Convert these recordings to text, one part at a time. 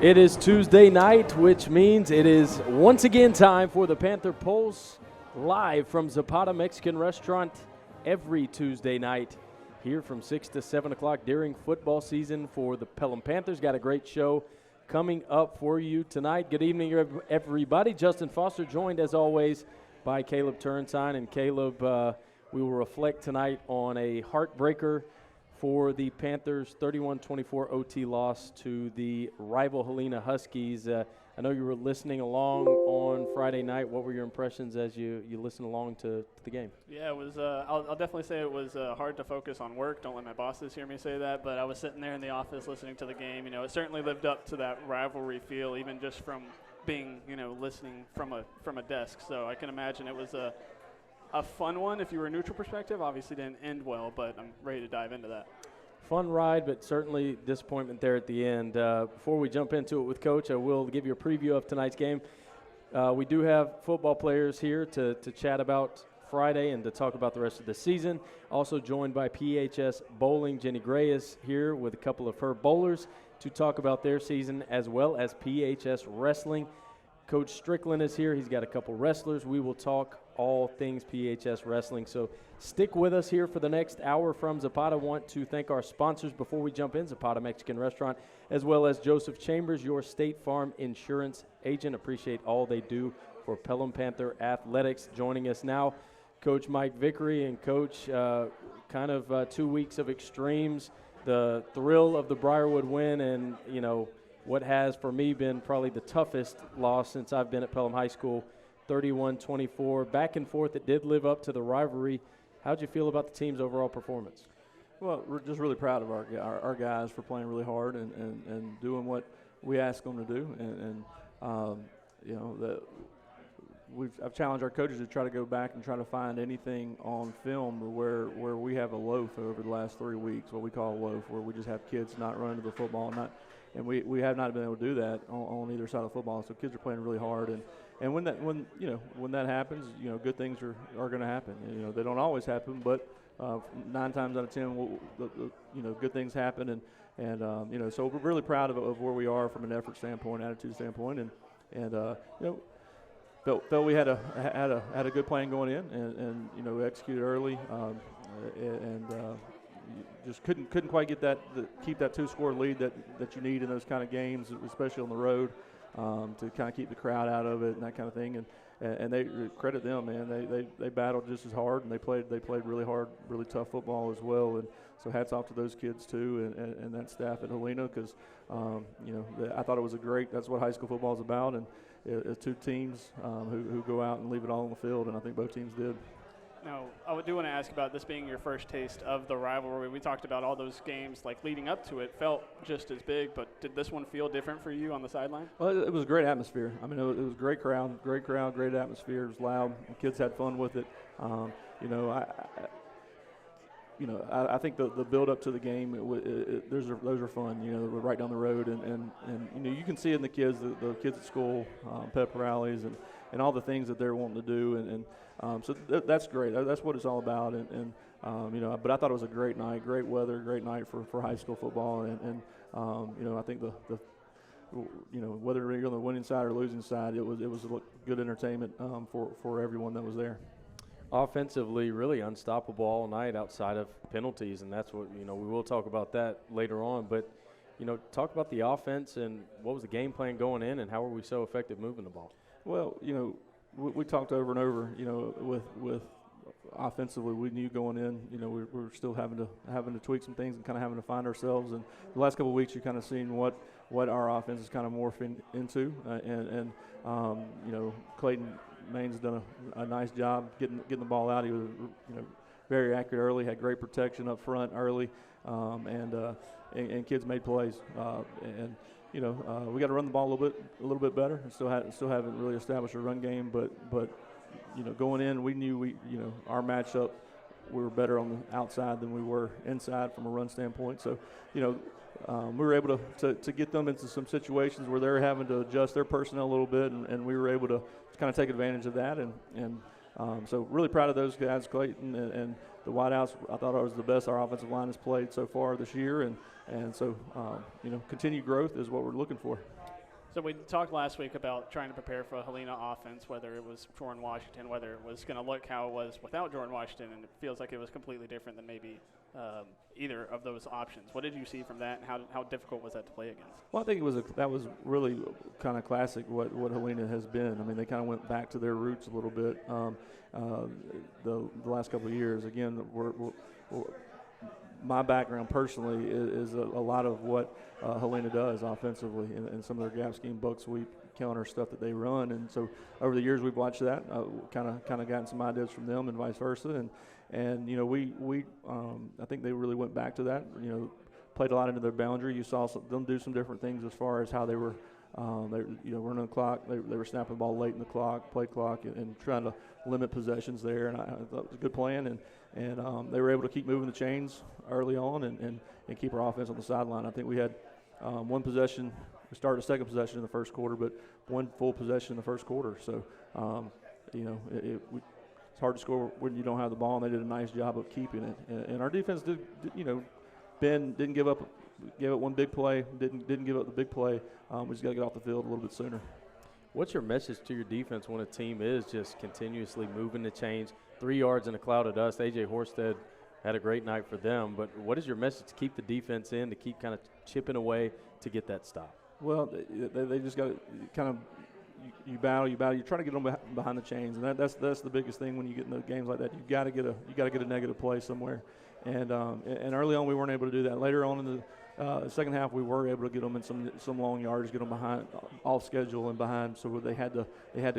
It is Tuesday night, which means it is once again time for the Panther Pulse live from Zapata Mexican Restaurant every Tuesday night here from 6 to 7 o'clock during football season for the Pelham Panthers. Got a great show coming up for you tonight. Good evening, everybody. Justin Foster joined, as always, by Caleb Turnsine. And Caleb, we will reflect tonight on a heartbreaker for the Panthers' 31-24 OT loss to the rival Helena Huskies. I know you were listening along on Friday night. What were your impressions as you listened along to the game? Yeah, it was. I'll definitely say it was hard to focus on work. Don't let my bosses hear me say that. But I was sitting there in the office listening to the game. You know, it certainly lived up to that rivalry feel, even just from being, listening from a desk. So I can imagine it was a fun one if you were a neutral perspective. Obviously didn't end well, but I'm ready to dive into that. Fun ride, but certainly disappointment there at the end. Before we jump into it with Coach, I will give you a preview of tonight's game. We do have football players here to chat about Friday and to talk about the rest of the season. Also joined by PHS Bowling. Jenny Gray is here with a couple of her bowlers to talk about their season, as well as PHS Wrestling. Coach Strickland is here. He's got a couple wrestlers. We will talk all things PHS Wrestling. So stick with us here for the next hour from Zapata. Want to thank our sponsors before we jump in, Zapata Mexican Restaurant, as well as Joseph Chambers, your State Farm insurance agent. Appreciate all they do for Pelham Panther Athletics. Joining us now, Coach Mike Vickery. And Coach, 2 weeks of extremes, the thrill of the Briarwood win, and, what has for me been probably the toughest loss since I've been at Pelham High School, 31-24. Back and forth, it did live up to the rivalry. How'd you feel about the team's overall performance? Well, we're just really proud of our guys for playing really hard and doing what we ask them to do. I've challenged our coaches to try to go back and try to find anything on film where we have a loaf over the last 3 weeks, what we call a loaf, where we just have kids not running to the football, and we have not been able to do that on either side of the football. So kids are playing really hard, and when that happens, good things are going to happen. They don't always happen, but 9 times out of 10, good things happen, and so we're really proud of where we are from an effort standpoint, attitude standpoint, and felt we had a good plan going in, and executed early, just couldn't quite get keep that 2-score lead that you need in those kind of games, especially on the road, to kind of keep the crowd out of it and that kind of thing. And they credit them, man. They battled just as hard, and they played really hard, really tough football as well. And so hats off to those kids too, and that staff at Helena, because I thought it was that's what high school football is about, and two teams who go out and leave it all on the field, and I think both teams did. Now, I do want to ask about this being your first taste of the rivalry. We talked about all those games, leading up to it, felt just as big, but did this one feel different for you on the sideline? Well, it was a great atmosphere. I mean, it was a great crowd, great atmosphere. It was loud. The kids had fun with it. I think the build up to the game, those are fun. Right down the road, and you can see it in the kids at school, pep rallies, and all the things that they're wanting to do, and so that's great. That's what it's all about, but I thought it was a great night, great weather, great night for high school football, and I think whether you're on the winning side or losing side, it was good entertainment for everyone that was there. Offensively, really unstoppable all night outside of penalties, and that's what, we will talk about that later on. But, talk about the offense and what was the game plan going in, and how were we so effective moving the ball? Well, we talked over and over, with offensively, we knew going in, we were still having to tweak some things and kind of having to find ourselves. And the last couple of weeks, you're kind of seeing what our offense is kind of morphing into, Clayton Main's done a nice job getting the ball out. He was, very accurate early, had great protection up front early, and kids made plays. We got to run the ball a little bit better. Still haven't really established a run game, but going in, we knew our matchup, we were better on the outside than we were inside from a run standpoint. So, we were able to get them into some situations where they're having to adjust their personnel a little bit, and we were able to kind of take advantage of that. So really proud of those guys, Clayton and the wideouts. I thought it was the best our offensive line has played so far this year, and so continued growth is what we're looking for. So we talked last week about trying to prepare for a Helena offense, whether it was Jordan Washington, whether it was going to look how it was without Jordan Washington, and it feels like it was completely different than maybe either of those options. What did you see from that, and how difficult was that to play against? Well, I think that was really kind of classic what Helena has been. I mean, they kind of went back to their roots a little bit the last couple of years. Again, my background personally is a lot of what Helena does offensively, and some of their gap scheme, buck sweep, counter stuff that they run. And so over the years we've watched that, kind of gotten some ideas from them and vice versa. And you know, we I think they really went back to that. You know, played a lot into their boundary. You saw them do some different things as far as how they were. Running the clock. They were snapping the ball late in the play clock, and trying to limit possessions there. And I thought it was a good plan. And they were able to keep moving the chains early on and keep our offense on the sideline. I think we had one possession. We started a second possession in the first quarter, but one full possession in the first quarter. So, it's hard to score when you don't have the ball, and they did a nice job of keeping it. And our defense Ben didn't give up. Gave up one big play. Didn't give up the big play. We just got to get off the field a little bit sooner. What's your message to your defense when a team is just continuously moving the chains? 3 yards in a cloud of dust. A.J. Horsted had a great night for them. But what is your message to keep the defense in, to keep kind of chipping away to get that stop? Well, they just got to kind of you battle. You try to get them behind the chains, and that's the biggest thing when you get into games like that. You got to get a negative play somewhere. And early on we weren't able to do that. Later on in the second half we were able to get them in some long yards, get them behind, off schedule and behind. So they had to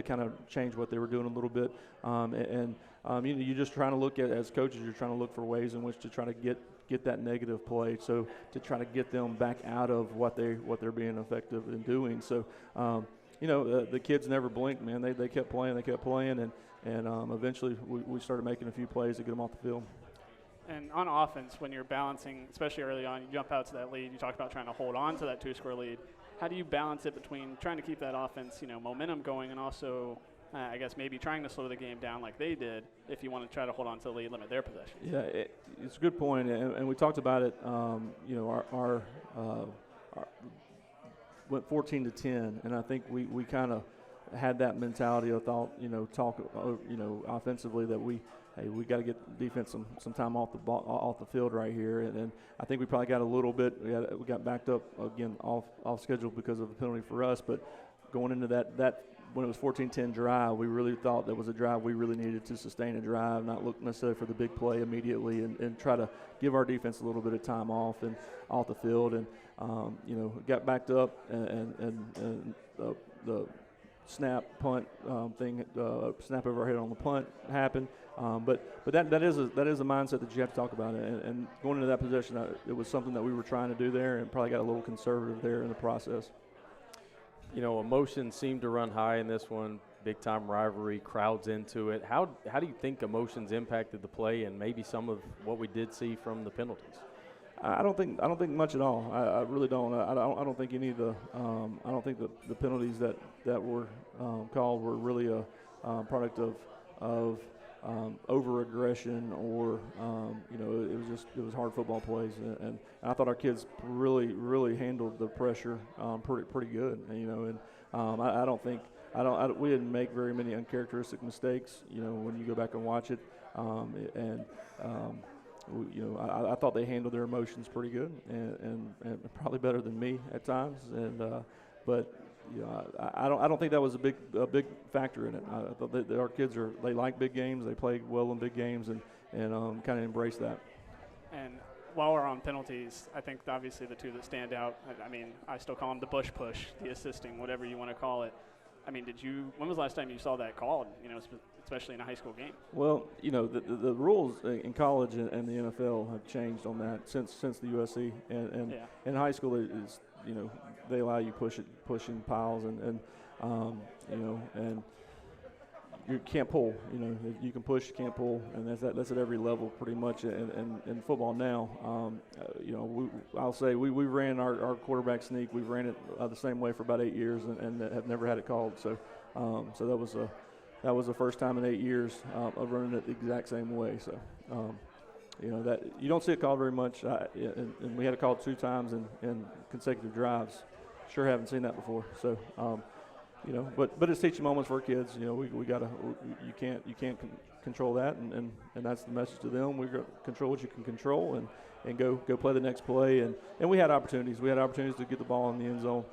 kind of change what they were doing a little bit. You're just trying to look at, as coaches, you're trying to look for ways in which to try to get that negative play. So to try to get them back out of what they're being effective in doing. So the kids never blinked, man. They kept playing, and eventually we started making a few plays to get them off the field. And on offense, when you're balancing, especially early on, you jump out to that lead. You talked about trying to hold on to that 2-score lead. How do you balance it between trying to keep that offense, momentum going, and also, I guess, maybe trying to slow the game down like they did if you want to try to hold on to the lead, limit their possessions? Yeah, it's a good point, and we talked about it. Our went 14-10, and I think we kind of had that mentality of thought, offensively that we got to get defense some time off the field right here, and I think we probably got a little bit. We got backed up again off schedule because of the penalty for us. But going into that when it was 14-10 drive, we really thought that was a drive we really needed to sustain a drive, not look necessarily for the big play immediately, and try to give our defense a little bit of time off the field, and got backed up, and the snap punt thing, snap over our head on the punt happened. But that is a mindset that you have to talk about, and going into that possession, it was something that we were trying to do there, and probably got a little conservative there in the process. Emotions seem to run high in this one. Big time rivalry, crowds into it. How do you think emotions impacted the play, and maybe some of what we did see from the penalties? I don't think much at all. I really don't. I don't think any of the I don't think the penalties that were called were really a product of over aggression, or it was hard football plays, and I thought our kids really handled the pressure pretty good. I don't think we didn't make very many uncharacteristic mistakes. When you go back and watch it, I thought they handled their emotions pretty good, and probably better than me at times. But I don't think that was a big factor in it. I thought that our kids they like big games. They play well in big games, and kind of embrace that. And while we're on penalties, I think obviously the two that stand out. I still call them the bush push, the assisting, whatever you want to call it. When was the last time you saw that called, especially in a high school game? Well, the rules in college and the NFL have changed on that since the USC, and in high school it's they allow you pushing piles, and you can't pull. You can push, you can't pull, and that's at every level pretty much. And in football now, I'll say we ran our quarterback sneak. We've ran it the same way for about 8 years, and have never had it called. So that was the first time in 8 years of running it the exact same way. So that you don't see it called very much, and we had it called 2 times in consecutive drives. sure haven't seen that before. So, you know, but it's teaching moments for our kids. You know, we gotta, you can't control that, and that's the message to them. We got to control what you can control, and go play the next play. And we had opportunities. We had opportunities to get the ball in the end zone,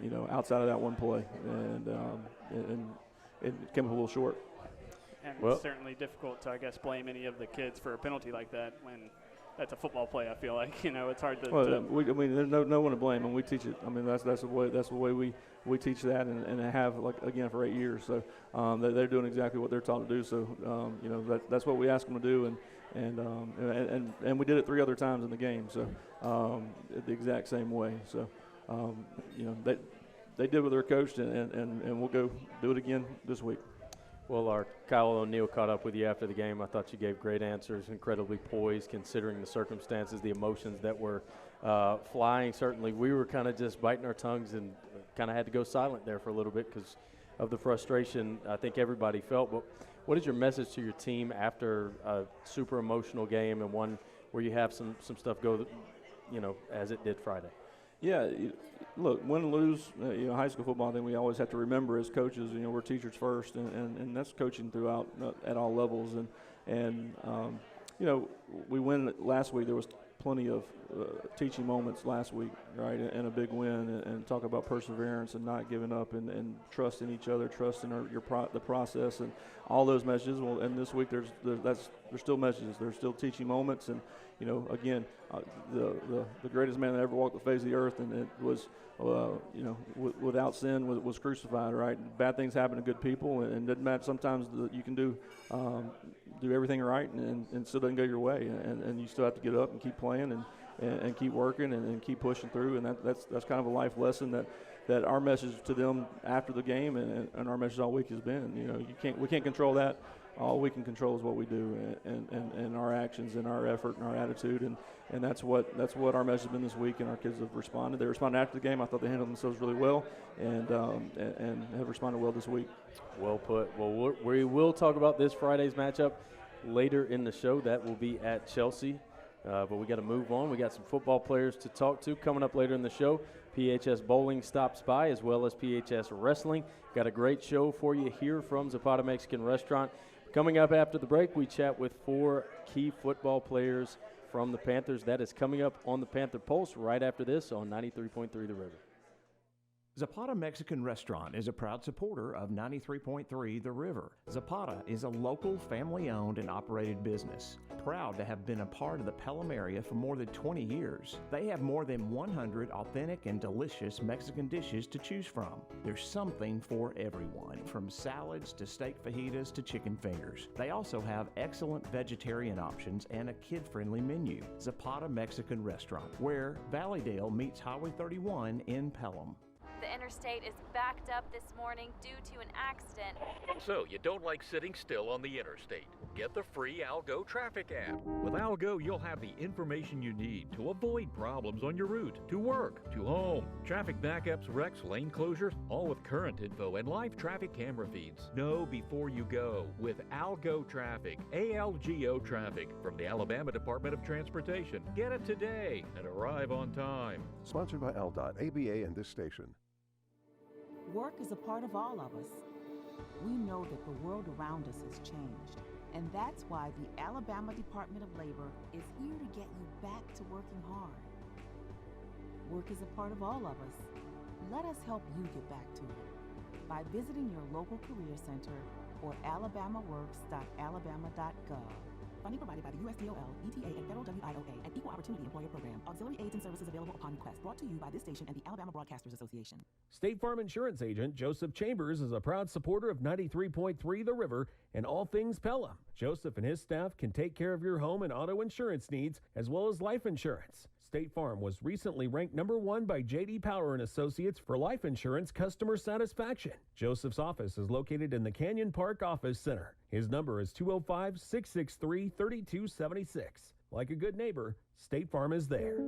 you know, outside of that one play, and it came up a little short. And Well, it's certainly difficult to, I guess, blame any of the kids for a penalty like that when that's a football play. I feel like, you know, it's hard to. Well, I mean, there's no one to blame, and we teach it. I mean, that's the way we teach that, and have, like, again, for 8 years. So they're doing exactly what they're taught to do. So you know, that's what we ask them to do, and we did it 3 other times in the game. So the exact same way. So you know, they did what they're coached, and we'll go do it again this week. Well, our Kyle O'Neill caught up with you after the game. I thought you gave great answers, incredibly poised considering the circumstances, the emotions that were flying. Certainly, we were kind of just biting our tongues and kind of had to go silent there for a little bit because of the frustration I think everybody felt. But what is your message to your team after a super emotional game and one where you have some stuff go, you know, as it did Friday? Yeah, look, win and lose, you know, high school football, I think we always have to remember as coaches, you know, we're teachers first, and that's coaching throughout at all levels. And you know, we win last week. There was plenty of teaching moments last week, right, and a big win, and talk about perseverance and not giving up, and trusting each other, trusting the process, and all those messages. Well, and this week there's still messages. There's still teaching moments, and you know, again, the greatest man that ever walked the face of the earth, and it was, you know, without sin was crucified, right? Bad things happen to good people, and it doesn't matter. Sometimes you can do everything right, and it still doesn't go your way, and you still have to get up and keep playing, and keep working, and keep pushing through, and that's kind of a life lesson that our message to them after the game, and our message all week has been. You know, we can't control that. All we can control is what we do, and our actions, and our effort, and our attitude, and that's what our message has been this week. And our kids have responded. They responded after the game. I thought they handled themselves really well, and have responded well this week. Well put. Well, we will talk about this Friday's matchup later in the show. That will be at Chelsea. But we got to move on. We got some football players to talk to coming up later in the show. PHS Bowling stops by, as well as PHS Wrestling. Got a great show for you here from Zapata Mexican Restaurant. Coming up after the break, we chat with 4 key football players from the Panthers. That is coming up on the Panther Pulse right after this on 93.3 The River. Zapata Mexican Restaurant is a proud supporter of 93.3 The River. Zapata is a local, family-owned and operated business, proud to have been a part of the Pelham area for more than 20 years. They have more than 100 authentic and delicious Mexican dishes to choose from. There's something for everyone, from salads to steak fajitas to chicken fingers. They also have excellent vegetarian options and a kid-friendly menu. Zapata Mexican Restaurant, where Valleydale meets Highway 31 in Pelham. The interstate is backed up this morning due to an accident. So you don't like sitting still on the interstate? Get the free Algo traffic app. With Algo, you'll have the information you need to avoid problems on your route, to work, to home. Traffic backups, wrecks, lane closures, all with current info and live traffic camera feeds. Know before you go with Algo Traffic, ALGO Traffic, from the Alabama Department of Transportation. Get it today and arrive on time. Sponsored by ALDOT, ABA, and this station. Work is a part of all of us. We know that the world around us has changed, and that's why the Alabama Department of Labor is here to get you back to working hard. Work is a part of all of us. Let us help you get back to it by visiting your local career center or alabamaworks.alabama.gov. Funding provided by the USDOL, ETA, and Federal WIOA, and Equal Opportunity Employer Program. Auxiliary aids and services available upon request. Brought to you by this station and the Alabama Broadcasters Association. State Farm Insurance Agent Joseph Chambers is a proud supporter of 93.3 The River and all things Pelham. Joseph and his staff can take care of your home and auto insurance needs, as well as life insurance. State Farm was recently ranked #1 by J.D. Power and Associates for life insurance customer satisfaction. Joseph's office is located in the Canyon Park Office Center. His number is 205-663-3276. Like a good neighbor, State Farm is there.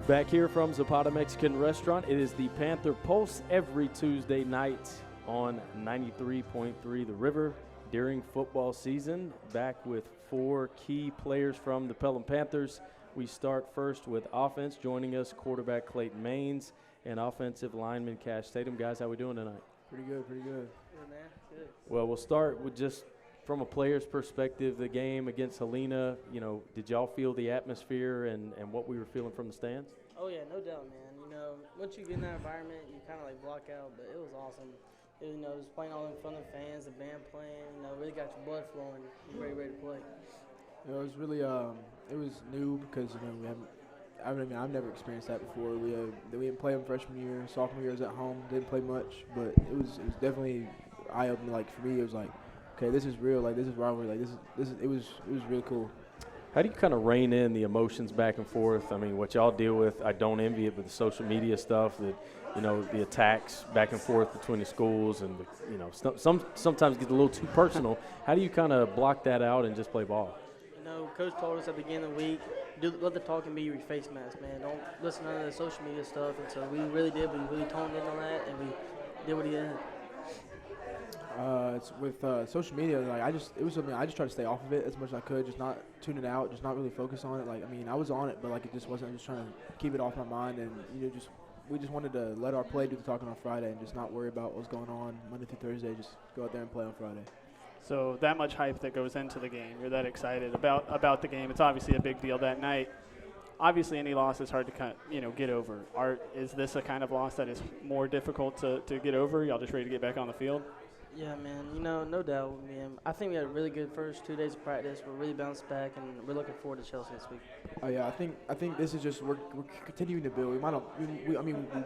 Back here from Zapata Mexican Restaurant, it is the Panther Pulse every Tuesday night on 93.3 The River. During football season, back with 4 key players from the Pelham Panthers. We start first with offense. Joining us, quarterback Clayton Maines and offensive lineman Cash Tatum. Guys, how we doing tonight? Pretty good, pretty good. Good, man. Good. Well, we'll start with just from a player's perspective, the game against Helena. Did y'all feel the atmosphere and what we were feeling from the stands? Oh, yeah, no doubt, man. Once you get in that environment, you kind of like block out, but it was awesome. Just playing all in front of the fans, the band playing, really got your blood flowing, ready to play. It was really, it was new because, I've never experienced that before. We didn't play them freshman year, sophomore year was at home, didn't play much, but it was definitely eye-opening. Like, for me, it was like, okay, this is real, like, this is rivalry, like, it was really cool. How do you kind of rein in the emotions back and forth? I mean, what y'all deal with, I don't envy it, but the social media stuff, that the attacks back and forth between the schools, and sometimes get a little too personal. How do you kind of block that out and just play ball? Coach told us at the beginning of the week, let the talking be your face mask, man. Don't listen to none of the social media stuff. And so we really did. We really toned in on that, and we did what he did. It's with social media, like it was something I just tried to stay off of it as much as I could, just not tune it out, just not really focus on it. Like, I was on it, but like it just wasn't. I was just trying to keep it off my mind, and we just wanted to let our play do the talking on Friday and just not worry about what was going on Monday through Thursday. Just go out there and play on Friday. So that much hype that goes into the game, you're that excited about the game. It's obviously a big deal that night. Obviously, any loss is hard to get over. Is this a kind of loss that is more difficult to get over? Y'all just ready to get back on the field? Yeah, man. No doubt. I think we had a really good first 2 days of practice. We're really bounced back, and we're looking forward to Chelsea this week. Oh yeah, I think this is just we're continuing to build.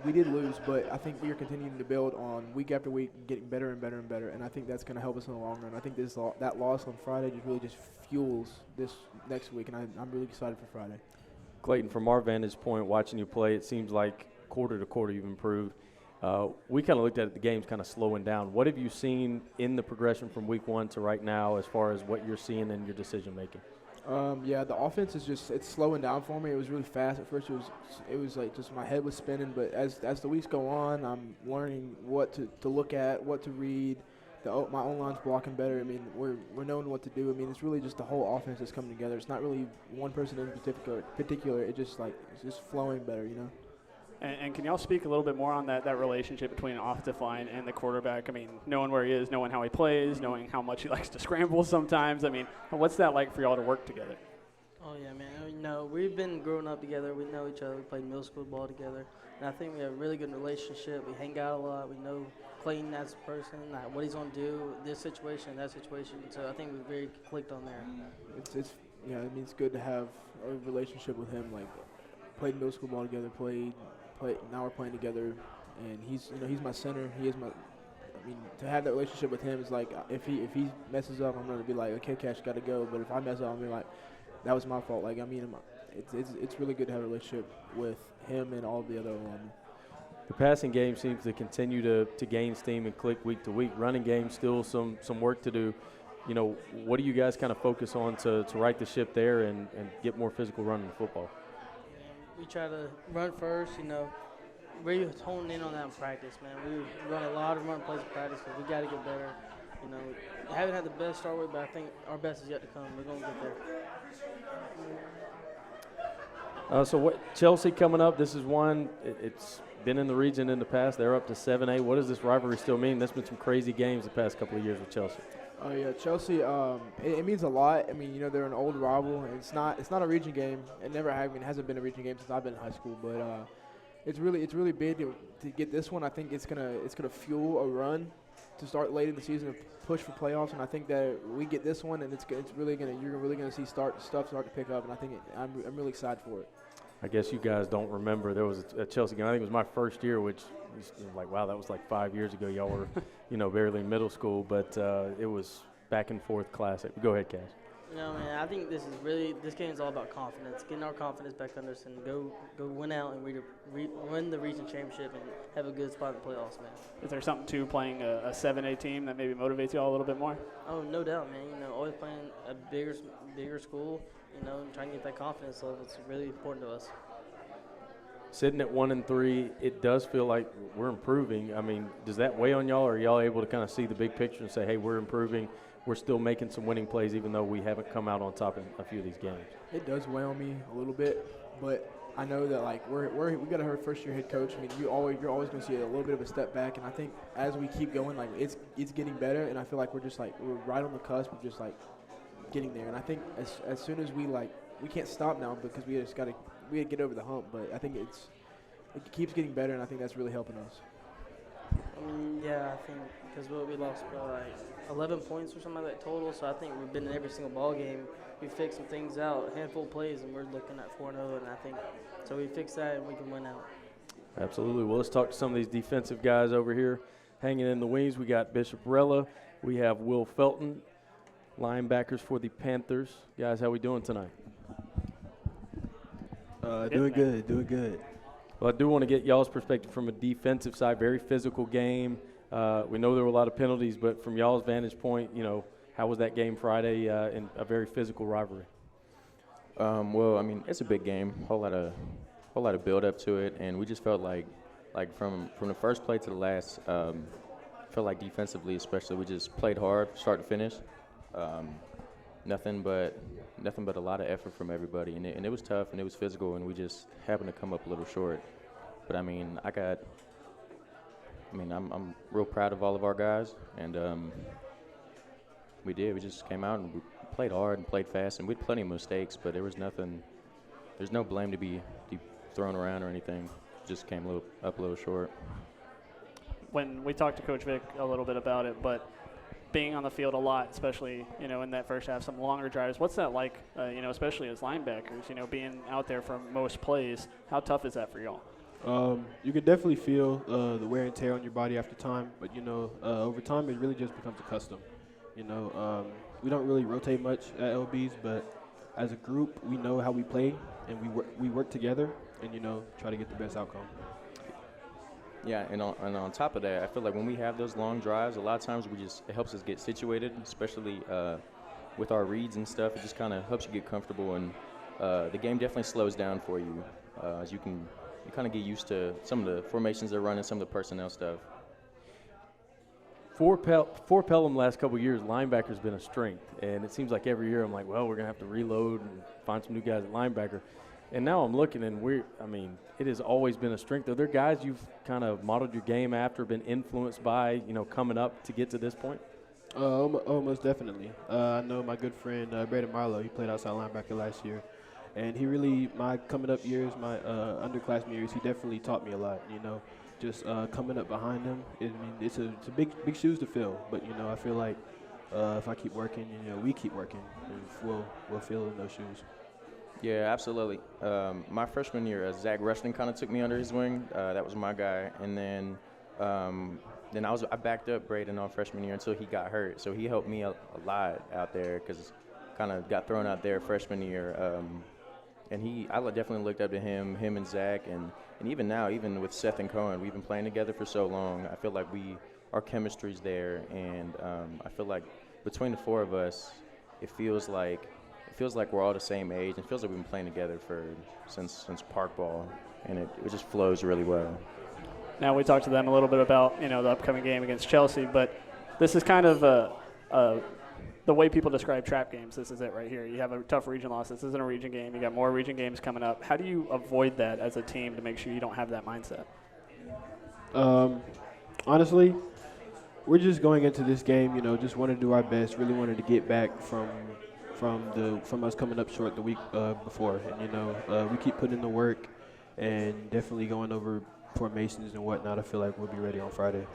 We did lose, but I think we are continuing to build on week after week, getting better and better and better. And I think that's going to help us in the long run. I think that loss on Friday just fuels this next week, and I'm really excited for Friday. Clayton, from our vantage point, watching you play, it seems like quarter to quarter you've improved. We kind of looked at it, the game's kind of slowing down. What have you seen in the progression from week 1 to right now as far as what you're seeing in your decision making? Yeah, the offense is it's slowing down for me. It was really fast at first. It was like just my head was spinning. But as the weeks go on, I'm learning what to look at, what to read. My own line's blocking better. We're knowing what to do. It's really just the whole offense that's coming together. It's not really one person in particular. It's just flowing better, And can y'all speak a little bit more on that relationship between an offensive line and the quarterback? Knowing where he is, knowing how he plays, knowing how much he likes to scramble sometimes. What's that like for y'all to work together? Oh, yeah, man. We've been growing up together. We know each other. We played middle school ball together. And I think we have a really good relationship. We hang out a lot. We know Clayton as a person, what he's going to do, this situation, that situation. So I think we're very clicked on there. It's good to have a relationship with him. Like, played middle school ball together, now we're playing together, and he's my center. He is my. To have that relationship with him is like if he messes up, I'm gonna be like, okay, Cash, got to go. But if I mess up, I'm gonna be like, that was my fault. It's really good to have a relationship with him and all the other alumni. The passing game seems to continue to gain steam and click week to week. Running game still some work to do. What do you guys kind of focus on to right the ship there and get more physical running football? We try to run first, really honing in on that in practice, man. We run a lot of run plays in practice because we got to get better. We haven't had the best start with, but I think our best is yet to come. We're going to get there. So what Chelsea coming up, this is one, it's been in the region in the past. They're up to 7A. What does this rivalry still mean? There's been some crazy games the past couple of years with Chelsea. Oh yeah, Chelsea. It means a lot. They're an old rival. It's not a region game. It never hasn't been a region game since I've been in high school. But it's really big to get this one. I think it's gonna fuel a run to start late in the season and push for playoffs. And I think that we get this one, and you're really gonna see stuff start to pick up. And I think I'm really excited for it. I guess you guys don't remember. There was a Chelsea game. I think it was my first year, which was like, wow, that was like 5 years ago. Y'all were, barely in middle school, but it was back and forth classic. Go ahead, Cash. Man, I think this game is all about confidence, getting our confidence back under us and go win out and win the region championship and have a good spot in the playoffs, man. Is there something to playing a 7A team that maybe motivates y'all a little bit more? Oh, no doubt, man. Always playing a bigger school, and trying to get that confidence level. It's really important to us. Sitting at 1-3, it does feel like we're improving. Does that weigh on y'all, or are y'all able to kind of see the big picture and say, hey, we're improving, we're still making some winning plays, even though we haven't come out on top in a few of these games. It does weigh on me a little bit, but I know that like we got a first-year head coach. I mean, you're always going to see a little bit of a step back, and I think as we keep going, like it's getting better, and I feel like we're right on the cusp of just like getting there. And I think as soon as we can't stop now because we gotta get over the hump. But I think it keeps getting better, and I think that's really helping us. Yeah, I think because we lost like 11 points or something like that total, so I think we've been in every single ball game. We fixed some things out, a handful of plays, and we're looking at 4-0, and I think so we fix that and we can win out. Absolutely. Well, let's talk to some of these defensive guys over here hanging in the wings. We got Bishop Rella. We have Will Felton, linebackers for the Panthers. Guys, how we doing tonight? Doing good. Well, I do want to get y'all's perspective from a defensive side. Very physical game. We know there were a lot of penalties, but from y'all's vantage point, how was that game Friday in a very physical rivalry? Well, I mean, it's a big game. Whole lot of build up to it, and we just felt like from the first play to the last, felt like defensively, especially, we just played hard, start to finish. Nothing but a lot of effort from everybody, and it was tough and it was physical, and we just happened to come up a little short. But I mean, I'm real proud of all of our guys, and we just came out and we played hard and played fast, and we had plenty of mistakes, but there's no blame to be thrown around or anything. Just came up a little short. When we talked to Coach Vick a little bit about it, but being on the field a lot, especially, in that first half, some longer drives, what's that like, especially as linebackers, being out there for most plays? How tough is that for y'all? You can definitely feel the wear and tear on your body after time, but, over time it really just becomes a custom. We don't really rotate much at LBs, but as a group, we know how we play, and we work together and, try to get the best outcome. Yeah, and on top of that, I feel like when we have those long drives, a lot of times it helps us get situated, especially with our reads and stuff. It just kind of helps you get comfortable, and the game definitely slows down for you as you kind of get used to some of the formations they're running, some of the personnel stuff. For Pelham last couple of years, linebacker's been a strength, and it seems like every year I'm like, well, we're going to have to reload and find some new guys at linebacker. And now I'm looking, and it has always been a strength. Are there guys you've kind of modeled your game after, been influenced by, coming up to get to this point? Most definitely. I know my good friend Braden Marlowe. He played outside linebacker last year, and he really, my coming up years, my underclassmen years, he definitely taught me a lot. Just coming up behind him. It's a big shoes to fill, but I feel like if I keep working, we keep working, we'll fill in those shoes. Yeah, absolutely. My freshman year, Zach Rushton kind of took me under his wing. That was my guy. And then I backed up Braden on freshman year until he got hurt. So he helped me a lot out there because kind of got thrown out there freshman year. And I definitely looked up to him and Zach. And even now, even with Seth and Cohen, we've been playing together for so long. I feel like our chemistry's there. And I feel like between the four of us, it feels like we're all the same age. It feels like we've been playing together since park ball, and it just flows really well. Now we talked to them a little bit about the upcoming game against Chelsea, but this is kind of the way people describe trap games. This is it right here. You have a tough region loss. This isn't a region game. You got more region games coming up. How do you avoid that as a team to make sure you don't have that mindset? Honestly, we're just going into this game, just wanted to do our best. Really wanted to get back from us coming up short the week before, and we keep putting in the work and definitely going over formations and whatnot. I feel like we'll be ready on Friday.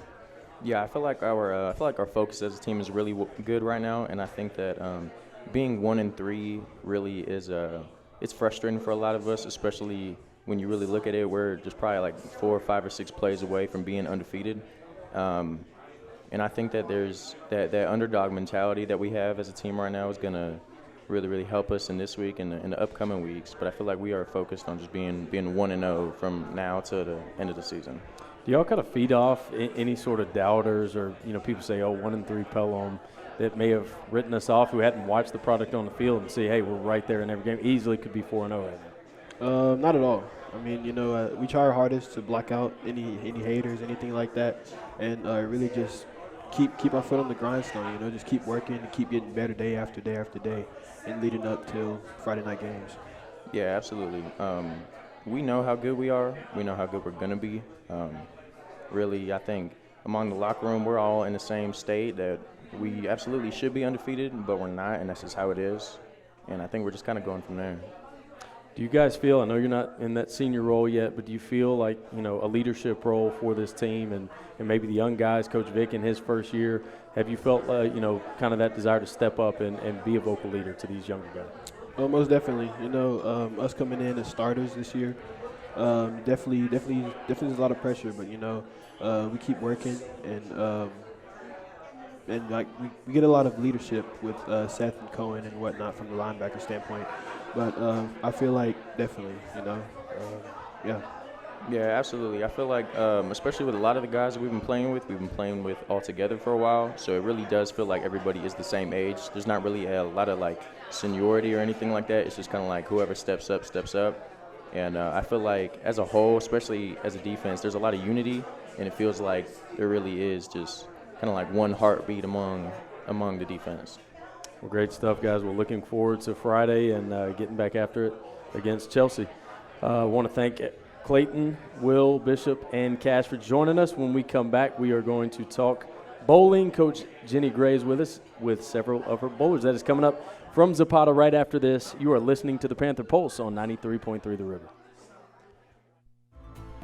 Yeah, I feel like our focus as a team is really good right now, and I think that being 1-3 really is it's frustrating for a lot of us, especially when you really look at it. We're just probably like 4 or 5 or 6 plays away from being undefeated. And I think that there's that underdog mentality that we have as a team right now is going to really, really help us in this week and in the upcoming weeks. But I feel like we are focused on just being 1-0 from now to the end of the season. Do y'all kind of feed off any sort of doubters or, people say, 1-3 Pelham that may have written us off who hadn't watched the product on the field and say, hey, we're right there in every game? Easily could be 4-0 right now. Not at all. We try our hardest to block out any haters, anything like that, and really just keep our foot on the grindstone. Just keep working and keep getting better day after day after day, and leading up till Friday night games. Yeah, absolutely. We know how good we are. We know how good we're gonna be. Really, I think among the locker room, we're all in the same state that we absolutely should be undefeated, but we're not, and that's just how it is. And I think we're just kind of going from there. Do you guys feel, I know you're not in that senior role yet, but do you feel like, a leadership role for this team and maybe the young guys, Coach Vick in his first year, have you felt, kind of that desire to step up and be a vocal leader to these younger guys? Well, most definitely. Us coming in as starters this year, definitely there's a lot of pressure, but, we keep working and like we get a lot of leadership with Seth and Cohen and whatnot from the linebacker standpoint. But I feel like definitely, yeah. Yeah, absolutely. I feel like, especially with a lot of the guys that we've been playing with all together for a while. So it really does feel like everybody is the same age. There's not really a lot of seniority or anything like that. It's just kind of like whoever steps up, steps up. And I feel like as a whole, especially as a defense, there's a lot of unity, and it feels like there really is just kind of like one heartbeat among the defense. Well, great stuff, guys. We're looking forward to Friday and getting back after it against Chelsea. I want to thank Clayton, Will, Bishop, and Cash for joining us. When we come back, we are going to talk bowling. Coach Jenny Gray is with us with several of her bowlers. That is coming up from Zapata right after this. You are listening to the Panther Pulse on 93.3 The River.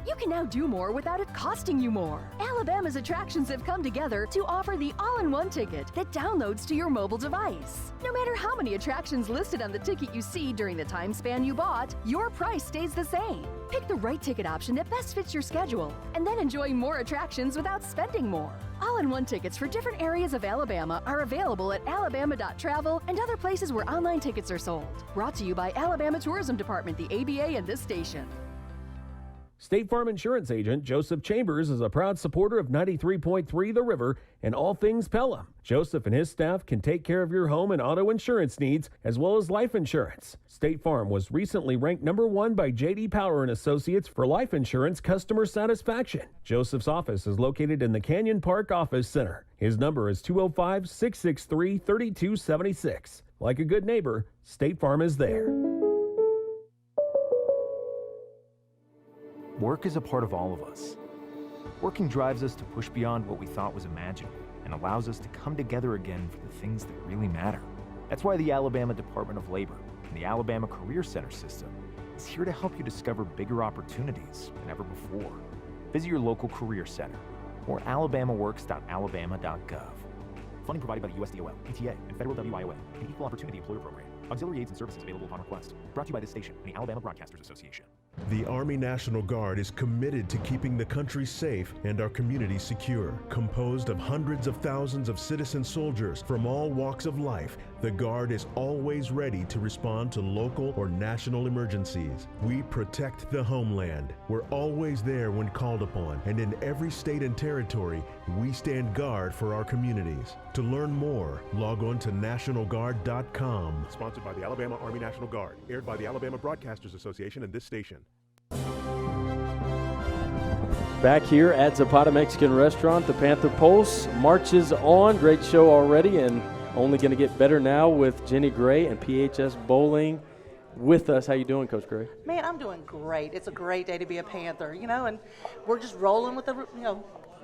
You can now do more without it costing you more. Alabama's attractions have come together to offer the all-in-one ticket that downloads to your mobile device. No matter how many attractions listed on the ticket you see during the time span you bought, your price stays the same. Pick the right ticket option that best fits your schedule, and then enjoy more attractions without spending more. All-in-one tickets for different areas of Alabama are available at alabama.travel and other places where online tickets are sold. Brought to you by Alabama Tourism Department, the ABA, and this station. State Farm Insurance Agent Joseph Chambers is a proud supporter of 93.3 The River and all things Pelham. Joseph and his staff can take care of your home and auto insurance needs as well as life insurance. State Farm was recently ranked #1 by J.D. Power and Associates for life insurance customer satisfaction. Joseph's office is located in the Canyon Park Office Center. His number is 205-663-3276. Like a good neighbor, State Farm is there. Work is a part of all of us. Working drives us to push beyond what we thought was imaginable and allows us to come together again for the things that really matter. That's why the Alabama Department of Labor and the Alabama Career Center system is here to help you discover bigger opportunities than ever before. Visit your local career center or alabamaworks.alabama.gov. Funding provided by the USDOL, PTA, and Federal WIOA, and Equal Opportunity Employer Program. Auxiliary aids and services available upon request. Brought to you by this station and the Alabama Broadcasters Association. The Army National Guard is committed to keeping the country safe and our communities secure. Composed of hundreds of thousands of citizen soldiers from all walks of life, the Guard is always ready to respond to local or national emergencies. We protect the homeland. We're always there when called upon, and in every state and territory, we stand guard for our communities. To learn more, log on to nationalguard.com. Sponsored by the Alabama Army National Guard. Aired by the Alabama Broadcasters Association and this station. Back here at Zapata Mexican Restaurant, the Panther Pulse marches on. Great show already, and only going to get better now with Jenny Gray and PHS Bowling with us. How you doing, Coach Gray? Man, I'm doing great. It's a great day to be a Panther, and we're just rolling with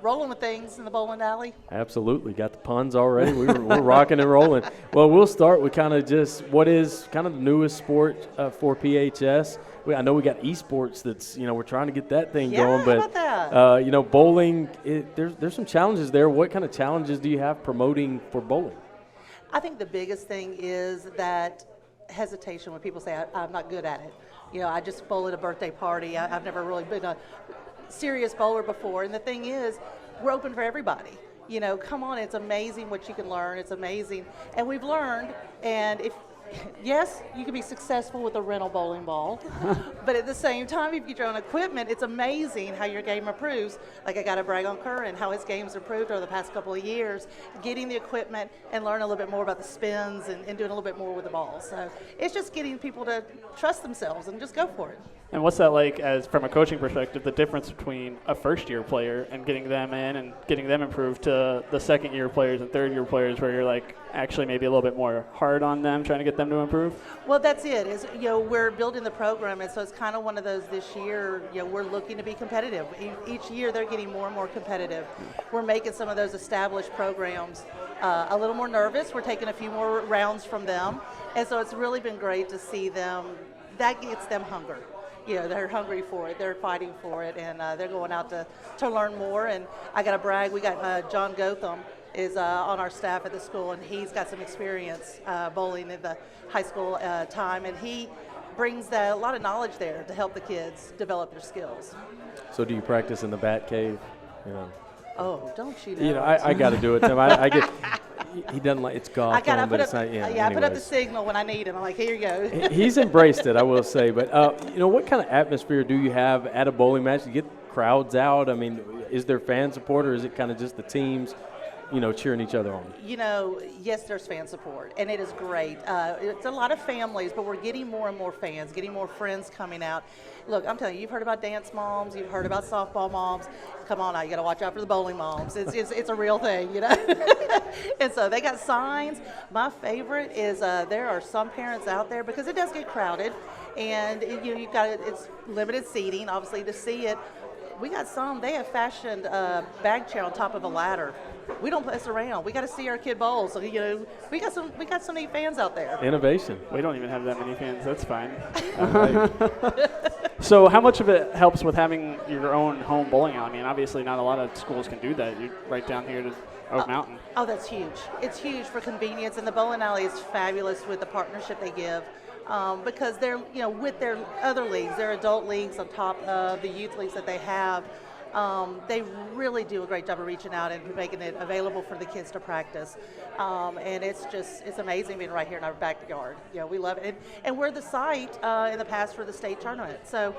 rolling with things in the bowling alley. Absolutely. Got the puns already. We're rocking and rolling. Well, we'll start with kind of just what is kind of the newest sport for PHS. I know we got esports that's, we're trying to get that thing going. But, how about that? Bowling, there's some challenges there. What kind of challenges do you have promoting for bowling? I think the biggest thing is that hesitation when people say, I'm not good at it. I just bowl at a birthday party. I've never really been a serious bowler before. And the thing is, we're open for everybody. Come on, it's amazing what you can learn. It's amazing. And we've learned, and if yes, you can be successful with a rental bowling ball, but at the same time, if you get your own equipment, it's amazing how your game improves. Like I got to brag on Curran, how his game's improved over the past couple of years, getting the equipment and learn a little bit more about the spins and doing a little bit more with the ball. So it's just getting people to trust themselves and just go for it. And what's that like, as from a coaching perspective, the difference between a first-year player and getting them in and getting them improved to the second-year players and third-year players, where you're like actually maybe a little bit more hard on them, trying to get them to improve? Well, that's it. Is we're building the program, and so it's kind of one of those this year. We're looking to be competitive. Each year, they're getting more and more competitive. We're making some of those established programs a little more nervous. We're taking a few more rounds from them, and so it's really been great to see them. That gets them hunger. They're hungry for it. They're fighting for it, and they're going out to learn more. And I got to brag, we got John Gotham is on our staff at the school, and he's got some experience bowling in the high school time, and he brings a lot of knowledge there to help the kids develop their skills. So do you practice in the bat cave? Oh, don't you know? I got to do it, Tim. I get. He doesn't like it's golf. I got but to it's not. Yeah, I put up the signal when I need him. I'm like, here you go. He's embraced it, I will say. But what kind of atmosphere do you have at a bowling match? Do you get crowds out? I mean, is there fan support, or is it kind of just the teams, cheering each other on? Yes, there's fan support, and it is great. It's a lot of families, but we're getting more and more fans, getting more friends coming out. Look, I'm telling you, you've heard about dance moms, you've heard about softball moms. Come on now, you got to watch out for the bowling moms. It's a real thing, And so they got signs. My favorite is there are some parents out there, because it does get crowded, and you've got it's limited seating, obviously, to see it. We got some. They have fashioned a bag chair on top of a ladder. We don't mess around. We got to see our kid bowl. So we got some neat fans out there. Innovation. We don't even have that many fans. That's fine. So how much of it helps with having your own home bowling alley? I mean, obviously not a lot of schools can do that. You're right down here to Oak Mountain. Oh, that's huge. It's huge for convenience, and the bowling alley is fabulous with the partnership they give. Because they're, with their other leagues, their adult leagues on top of the youth leagues that they have, they really do a great job of reaching out and making it available for the kids to practice. And it's amazing being right here in our backyard. We love it. And we're the site in the past for the state tournament. So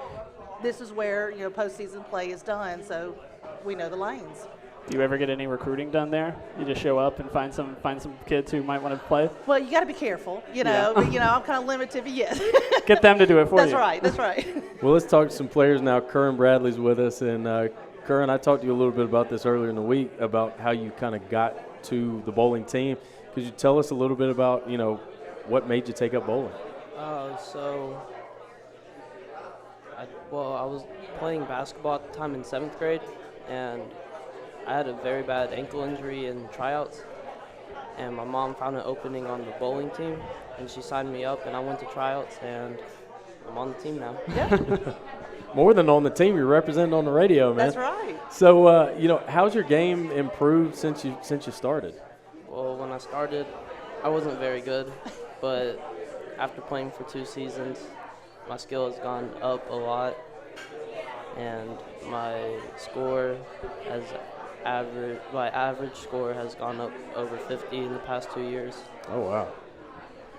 this is where, postseason play is done. So we know the lanes. Do you ever get any recruiting done there? You just show up and find some kids who might want to play? Well, you got to be careful, Yeah. But, I'm kind of limited, but yes. Get them to do it for That's you. right. That's right. Well, let's talk to some players now. Curran Bradley's with us, and Curran, I talked to you a little bit about this earlier in the week about how you kind of got to the bowling team. Could you tell us a little bit about what made you take up bowling? I was playing basketball at the time in 7th grade, and I had a very bad ankle injury in tryouts, and my mom found an opening on the bowling team, and she signed me up, and I went to tryouts, and I'm on the team now. Yeah. More than on the team, you're representing on the radio, man. That's right. So, how's your game improved since you started? Well, when I started, I wasn't very good, but after playing for 2 seasons, my skill has gone up a lot, and my average score has gone up over 50 in the past 2 years. Oh, wow.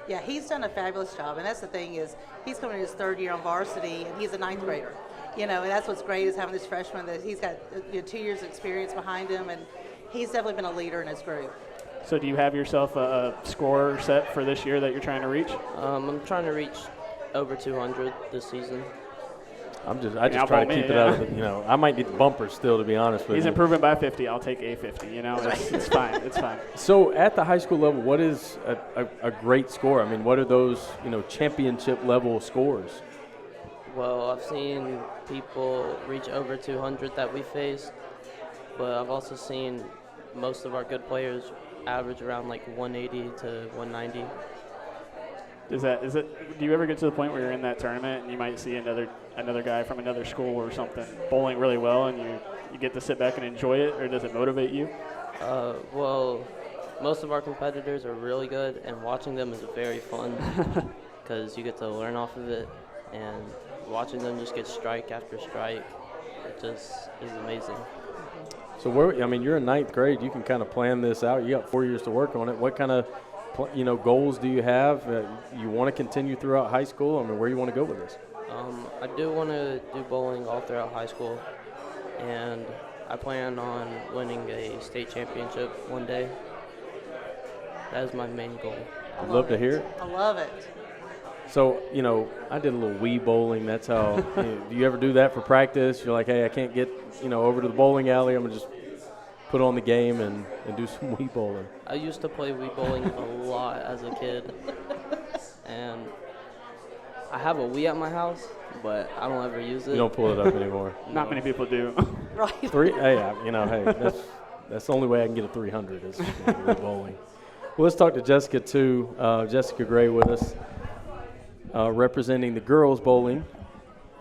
Yeah, he's done a fabulous job, and that's the thing is he's coming in his 3rd year on varsity, and he's a 9th grader. And that's what's great is having this freshman that he's got 2 years of experience behind him, and he's definitely been a leader in his group. So do you have yourself a score set for this year that you're trying to reach? I'm trying to reach over 200 this season. I just try to keep it out of the, I might need the bumpers still, to be honest with you. He's improving by 50. I'll take a 50. It's fine. It's fine. So at the high school level, what is a great score? I mean, what are those, championship level scores? Well, I've seen people reach over 200 that we faced, but I've also seen most of our good players average around like 180 to 190. Do you ever get to the point where you're in that tournament and you might see another guy from another school or something bowling really well, and you get to sit back and enjoy it, or does it motivate you? Well, most of our competitors are really good, and watching them is very fun because you get to learn off of it, and watching them just get strike after strike, it just is amazing. So you're in 9th grade. You can kind of plan this out. You got 4 years to work on it. What kind of goals do you have? You want to continue throughout high school? I mean, where do you want to go with this? I do want to do bowling all throughout high school, and I plan on winning a state championship one day. That is my main goal. I'd love to hear it. I love it. So, I did a little Wii bowling. That's how, do you ever do that for practice? You're like, hey, I can't get, over to the bowling alley. I'm going to just put on the game and do some Wii bowling. I used to play Wii bowling a lot as a kid, and I have a Wii at my house, but I don't ever use it. You don't pull it up anymore. Not many people do. Right. Hey, that's the only way I can get a 300 is Wii bowling. Well, let's talk to Jessica, too. Jessica Gray with us, representing the girls bowling.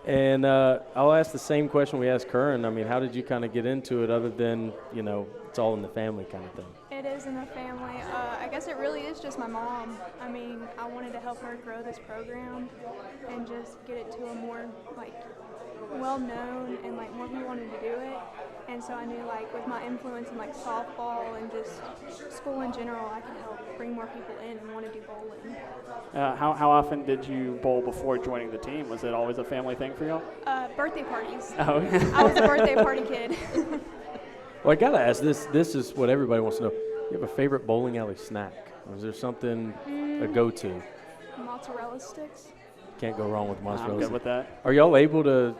And I'll ask the same question we asked Curran. I mean, how did you kind of get into it other than, it's all in the family kind of thing? It is in the family. I guess it really is just my mom. I mean, I wanted to help her grow this program and just get it to a more, well-known and, more people wanted to do it. And so I knew, with my influence in, softball and just school in general, I could help bring more people in and want to do bowling. How often did you bowl before joining the team? Was it always a family thing for you? Birthday parties. Oh. I was a birthday party kid. Well, I got to ask this. This is what everybody wants to know. You have a favorite bowling alley snack? Or is there something, a go-to? Mozzarella sticks. Can't go wrong with mozzarella I'm good with that. Are y'all able to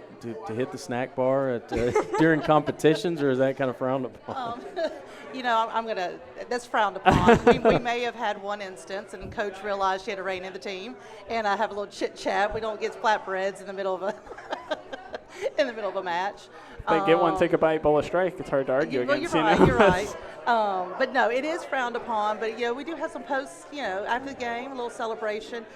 hit the snack bar at during competitions, or is that kind of frowned upon? That's frowned upon. we may have had one instance, and Coach realized she had to rein in the team, and I have a little chit-chat. We don't get flatbreads in the middle of a match. But get one, take a bite, bowl a strike. It's hard to argue against. You're right. But no, it is frowned upon. But we do have some posts. After the game, a little celebration.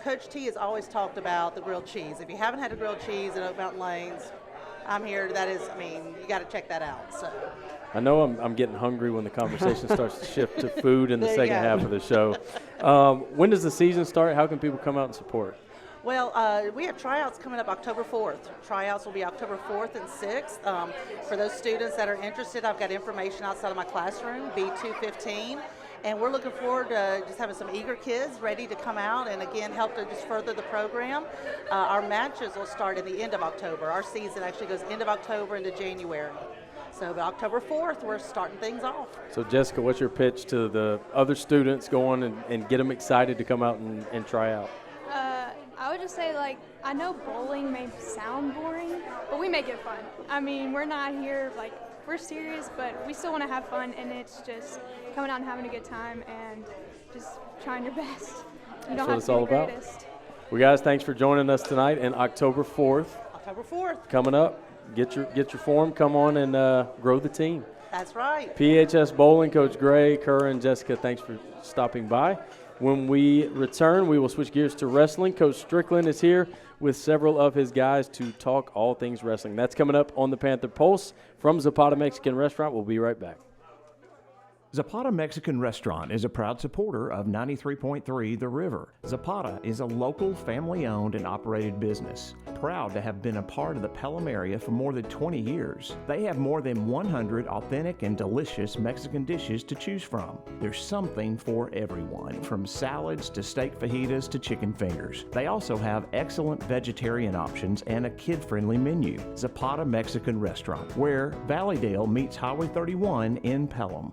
Coach T has always talked about the grilled cheese. If you haven't had a grilled cheese in Oak Mountain Lanes, I'm here. You got to check that out. So. I know I'm getting hungry when the conversation starts to shift to food in the second half of the show. When does the season start? How can people come out and support? Well, we have tryouts coming up October 4th. Tryouts will be October 4th and 6th. For those students that are interested, I've got information outside of my classroom, B215. And we're looking forward to just having some eager kids ready to come out and, again, help to just further the program. Our matches will start at the end of October. Our season actually goes end of October into January. So by October 4th, we're starting things off. So, Jessica, what's your pitch to the other students? Go on and get them excited to come out and try out. I would just say, I know bowling may sound boring, but we make it fun. I mean, we're not here, we're serious, but we still want to have fun, and it's just coming out and having a good time and just trying your best. You don't have to be the greatest. Well, guys, thanks for joining us tonight. And October 4th. October 4th. Coming up. Get your form. Come on and grow the team. That's right. PHS Bowling, Coach Gray, Curran, Jessica, thanks for stopping by. When we return, we will switch gears to wrestling. Coach Strickland is here with several of his guys to talk all things wrestling. That's coming up on the Panther Pulse from Zapata Mexican Restaurant. We'll be right back. Zapata Mexican Restaurant is a proud supporter of 93.3 The River. Zapata is a local family-owned and operated business, proud to have been a part of the Pelham area for more than 20 years. They have more than 100 authentic and delicious Mexican dishes to choose from. There's something for everyone, from salads to steak fajitas to chicken fingers. They also have excellent vegetarian options and a kid-friendly menu. Zapata Mexican Restaurant, where Valleydale meets Highway 31 in Pelham.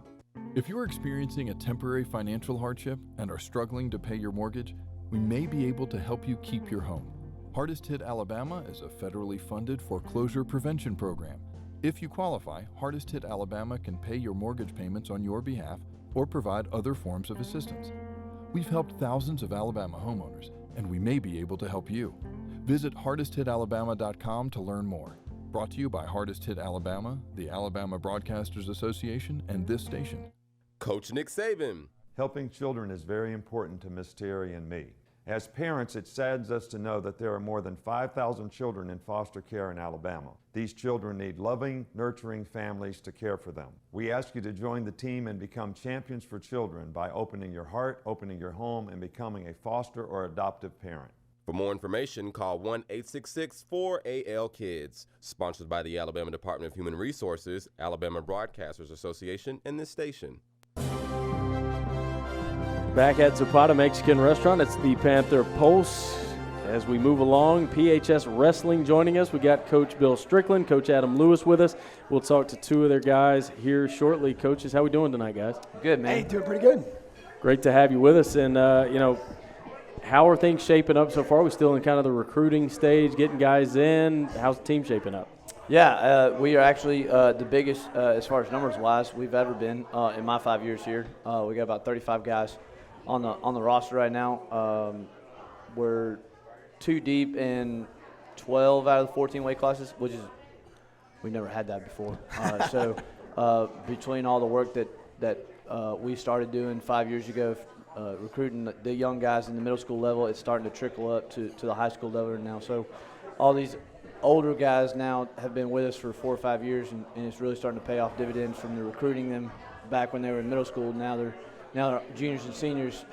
If you're experiencing a temporary financial hardship and are struggling to pay your mortgage, we may be able to help you keep your home. Hardest Hit Alabama is a federally funded foreclosure prevention program. If you qualify, Hardest Hit Alabama can pay your mortgage payments on your behalf or provide other forms of assistance. We've helped thousands of Alabama homeowners, and we may be able to help you. Visit hardesthitalabama.com to learn more. Brought to you by Hardest Hit Alabama, the Alabama Broadcasters Association, and this station. Coach Nick Saban. Helping children is very important to Miss Terry and me. As parents, it saddens us to know that there are more than 5,000 children in foster care in Alabama. These children need loving, nurturing families to care for them. We ask you to join the team and become champions for children by opening your heart, opening your home, and becoming a foster or adoptive parent. For more information, call 1-866-4AL-KIDS. Sponsored by the Alabama Department of Human Resources, Alabama Broadcasters Association, and this station. Back at Zapata Mexican Restaurant, it's the Panther Pulse. As we move along, PHS Wrestling joining us. We got Coach Bill Strickland, Coach Adam Lewis with us. We'll talk to two of their guys here shortly. Coaches, how we doing tonight, guys? Good, man. Hey, doing pretty good. Great to have you with us. And, how are things shaping up so far? We're still in kind of the recruiting stage, getting guys in. How's the team shaping up? Yeah, we are actually the biggest, as far as numbers-wise, we've ever been in my 5 years here. We got about 35 guys on the roster right now. We're 2 deep in 12 out of the 14 weight classes, which is we've never had that before. So between all the work that we started doing 5 years ago, recruiting the young guys in the middle school level, it's starting to trickle up to the high school level now. So all these older guys now have been with us for 4 or 5 years, and it's really starting to pay off dividends from the recruiting them back when they were in middle school. Now they're juniors and seniors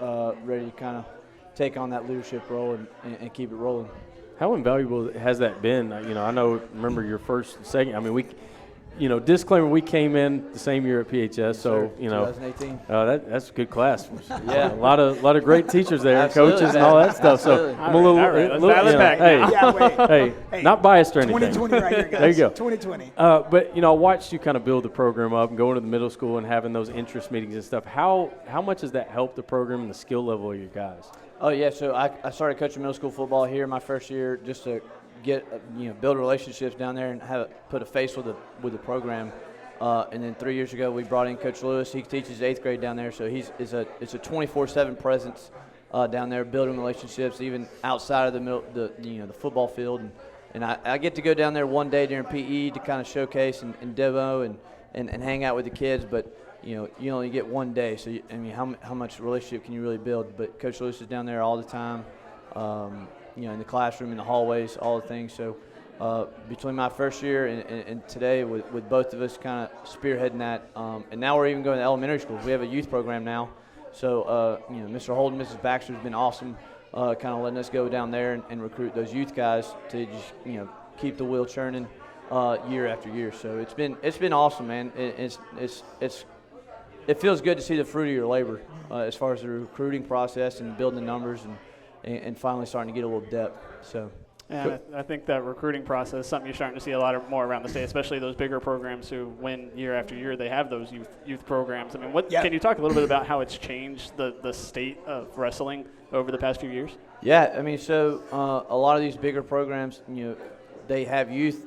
ready to kind of take on that leadership role and keep it rolling. How invaluable has that been? Remember your first, second. I mean, disclaimer, we came in the same year at PHS, so 2018. That's a good class. Yeah, a lot of great teachers there, Absolutely, coaches and all that stuff. Absolutely. So I'm a little, Hey, not biased or anything. 2020 right here, guys. There you go. 2020. But I watched you kind of build the program up and go into the middle school and having those interest meetings and stuff. How much has that helped the program and the skill level of your guys? Oh yeah, so I started coaching middle school football here my first year just to get build relationships down there and put a face with the program. And then 3 years ago we brought in Coach Lewis. He teaches 8th grade down there, so it's a 24/7 presence down there, building relationships even outside of the football field. And I get to go down there one day during PE to kind of showcase and demo and hang out with the kids, but you only get one day, so how much relationship can you really build? But Coach Lewis is down there all the time, in the classroom, in the hallways, all the things. So between my first year and today, with both of us kind of spearheading that, and now we're even going to elementary schools. We have a youth program now, so Mr. Holden, Mrs. Baxter has been awesome, kind of letting us go down there and recruit those youth guys to just keep the wheel churning year after year. So it's been awesome, man. It feels good to see the fruit of your labor as far as the recruiting process and building the numbers and finally starting to get a little depth. So. Yeah, I think that recruiting process is something you're starting to see a lot more around the state, especially those bigger programs who win year after year. They have those youth programs. I mean, can you talk a little bit about how it's changed the state of wrestling over the past few years? Yeah, so a lot of these bigger programs, they have youth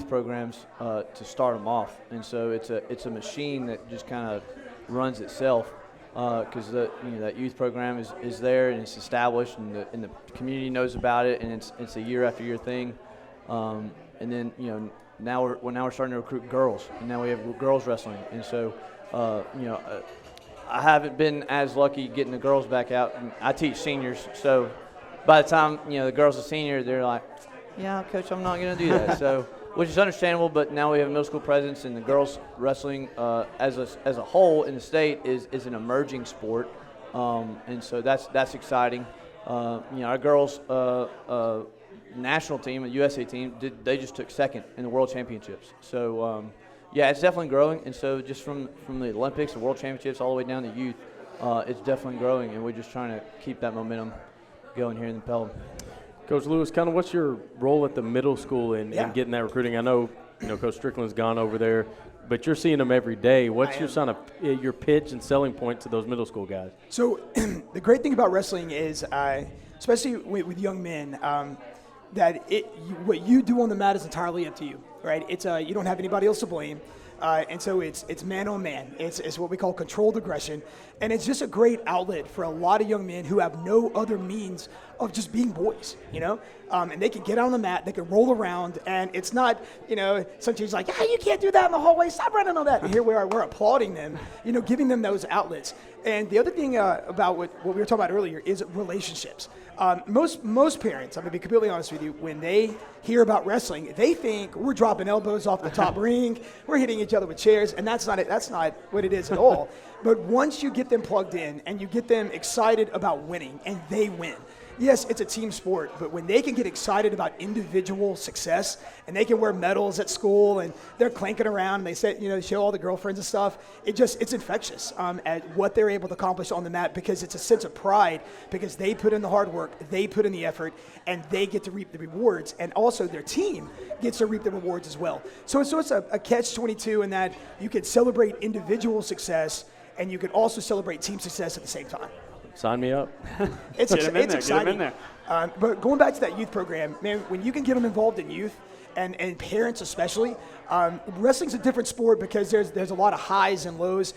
programs to start them off, and so it's a machine that just kind of runs itself because that youth program is there and it's established and the community knows about it, and it's a year after year thing, and then now we're starting to recruit girls, and now we have girls wrestling, and so I haven't been as lucky getting the girls back out. I teach seniors, so by the time the girls are senior, they're like, yeah, Coach, I'm not going to do that. So, which is understandable, but now we have a middle school presence, and the girls wrestling as a whole in the state is an emerging sport, and so that's exciting. Our girls national team, the USA team, they just took second in the World Championships. So, it's definitely growing, and so just from the Olympics, the World Championships, all the way down to youth, it's definitely growing, and we're just trying to keep that momentum going here in the Pelham. Coach Lewis, kind of what's your role at the middle school in getting that recruiting? I know, Coach Strickland's gone over there, but you're seeing them every day. What's your pitch and selling point to those middle school guys? So the great thing about wrestling is, especially with young men, that what you do on the mat is entirely up to you, right? It's you don't have anybody else to blame. And so it's man on man. It's what we call controlled aggression. And it's just a great outlet for a lot of young men who have no other means of just being boys, and they can get out on the mat, they can roll around, and it's not, some teams like, you can't do that in the hallway, stop running on that. And here we are, we're applauding them, giving them those outlets. And the other thing about what we were talking about earlier is relationships. Most parents, I'm going to be completely honest with you, when they hear about wrestling, they think we're dropping elbows off the top ring, we're hitting each other with chairs, and that's not it. That's not what it is at all. But once you get them plugged in and you get them excited about winning, and they win, yes, it's a team sport, but when they can get excited about individual success and they can wear medals at school and they're clanking around and they say, they show all the girlfriends and stuff, it's infectious at what they're able to accomplish on the mat, because it's a sense of pride because they put in the hard work, they put in the effort, and they get to reap the rewards, and also their team gets to reap the rewards as well. So it's a catch-22 in that you can celebrate individual success and you can also celebrate team success at the same time. Sign me up. It's exciting. Get them in there. But going back to that youth program, man, when you can get them involved in youth, and parents especially, wrestling's a different sport because there's a lot of highs and lows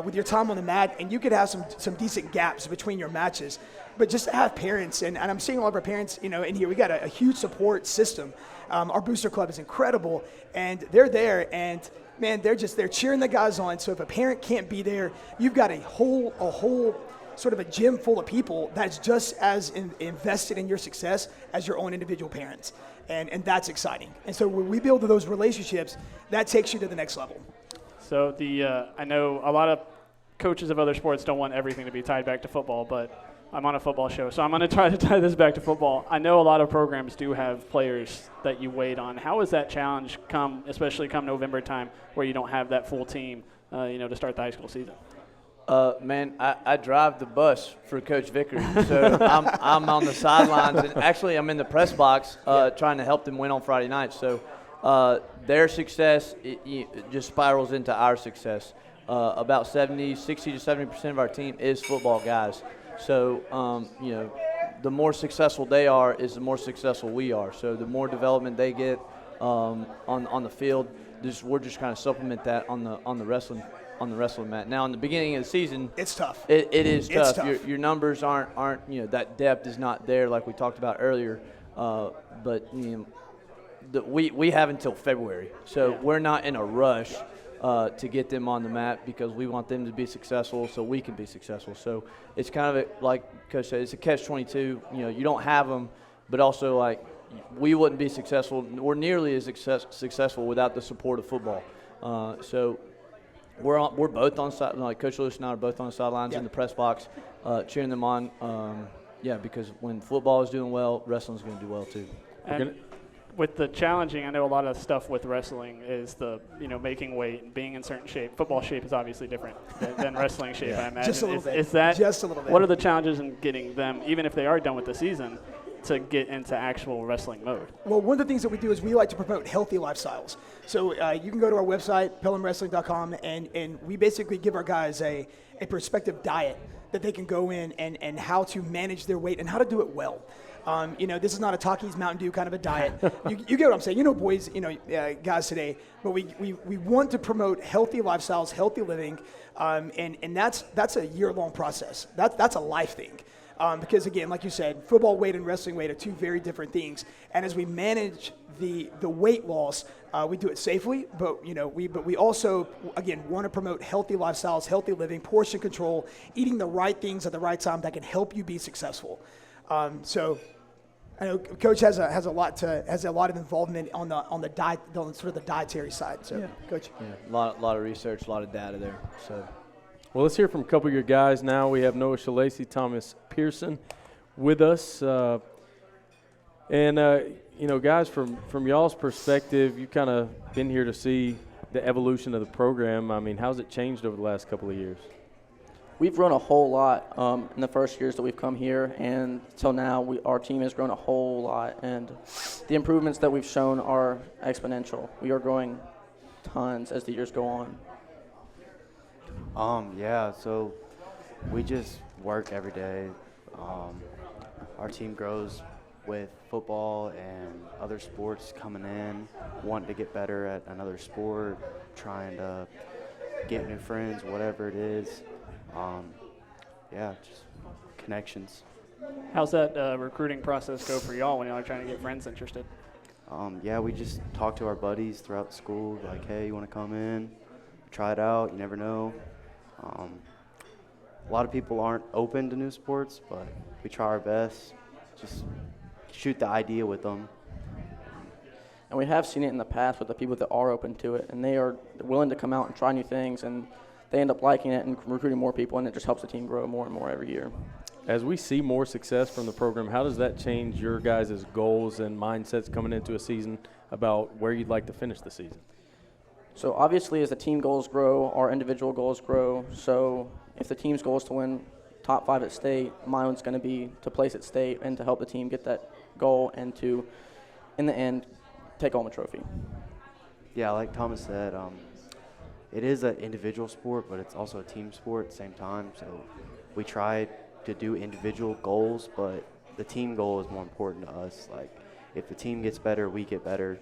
with your time on the mat, and you could have some decent gaps between your matches. But just to have parents, and I'm seeing a lot of our parents, in here, we got a huge support system. Our booster club is incredible, and they're there, and man, they're cheering the guys on. So if a parent can't be there, you've got a whole sort of a gym full of people that's just as invested in your success as your own individual parents. And that's exciting. And so when we build those relationships, that takes you to the next level. So I know a lot of coaches of other sports don't want everything to be tied back to football, but I'm on a football show, so I'm going to try to tie this back to football. I know a lot of programs do have players that you wait on. How is that challenge especially come November time, where you don't have that full team, to start the high school season? Man, I drive the bus for Coach Vickers, so I'm on the sidelines, and actually I'm in the press box trying to help them win on Friday night. So their success it just spirals into our success. About 60 to 70% of our team is football guys. So the more successful they are is the more successful we are. So the more development they get on the field, we're just kind of supplement that on the wrestling mat. Now, in the beginning of the season, it's tough. It is tough. Tough. Your numbers aren't that depth is not there like we talked about earlier. But we have until February, so we're not in a rush to get them on the mat because we want them to be successful so we can be successful. So it's kind of like Coach said, it's a catch-22. You don't have them, but also like we wouldn't be successful or nearly as successful without the support of football. So. We're both on side, like Coach Lewis and I are both on the sidelines in the press box, cheering them on. Because when football is doing well, wrestling's going to do well too. And with the challenging, I know a lot of stuff with wrestling is the making weight and being in certain shape. Football shape is obviously different than wrestling shape. I imagine. Just a little bit. Is that just a little bit? What are the challenges in getting them, even if they are done with the season, to get into actual wrestling mode? Well, one of the things that we do is we like to promote healthy lifestyles. So you can go to our website, pelhamwrestling.com, and we basically give our guys a perspective diet that they can go in and how to manage their weight and how to do it well. This is not a Takis Mountain Dew kind of a diet. You get what I'm saying. Boys, guys today, but we want to promote healthy lifestyles, healthy living, and that's a year-long process. That's a life thing. Because again, like you said, football weight and wrestling weight are two very different things. And as we manage the weight loss, we do it safely. But we also again want to promote healthy lifestyles, healthy living, portion control, eating the right things at the right time that can help you be successful. So I know Coach has a lot of involvement on the diet, on sort of the dietary side. So Coach, a lot of research, a lot of data there. So. Well, let's hear from a couple of your guys now. We have Noah Shalacy, Thomas Pearson with us. Guys, from y'all's perspective, you've kind of been here to see the evolution of the program. I mean, how's it changed over the last couple of years? We've grown a whole lot in the first years that we've come here, and till now, our team has grown a whole lot. And the improvements that we've shown are exponential. We are growing tons as the years go on. So we just work every day. Our team grows with football and other sports coming in, wanting to get better at another sport, trying to get new friends, whatever it is. Just connections. How's that recruiting process go for y'all when y'all are trying to get friends interested? We just talk to our buddies throughout the school, like, hey, you want to come in? Try it out, you never know. A lot of people aren't open to new sports, but we try our best. Just shoot the idea with them. And we have seen it in the past with the people that are open to it, and they are willing to come out and try new things, and they end up liking it and recruiting more people, and it just helps the team grow more and more every year. As we see more success from the program, how does that change your guys' goals and mindsets coming into a season about where you'd like to finish the season? So obviously as the team goals grow, our individual goals grow. So if the team's goal is to win top 5 at state, my one's going to be to place at state and to help the team get that goal and to, in the end, take home a trophy. Yeah, like Thomas said, it is an individual sport, but it's also a team sport at the same time. So we try to do individual goals, but the team goal is more important to us. Like, if the team gets better, we get better.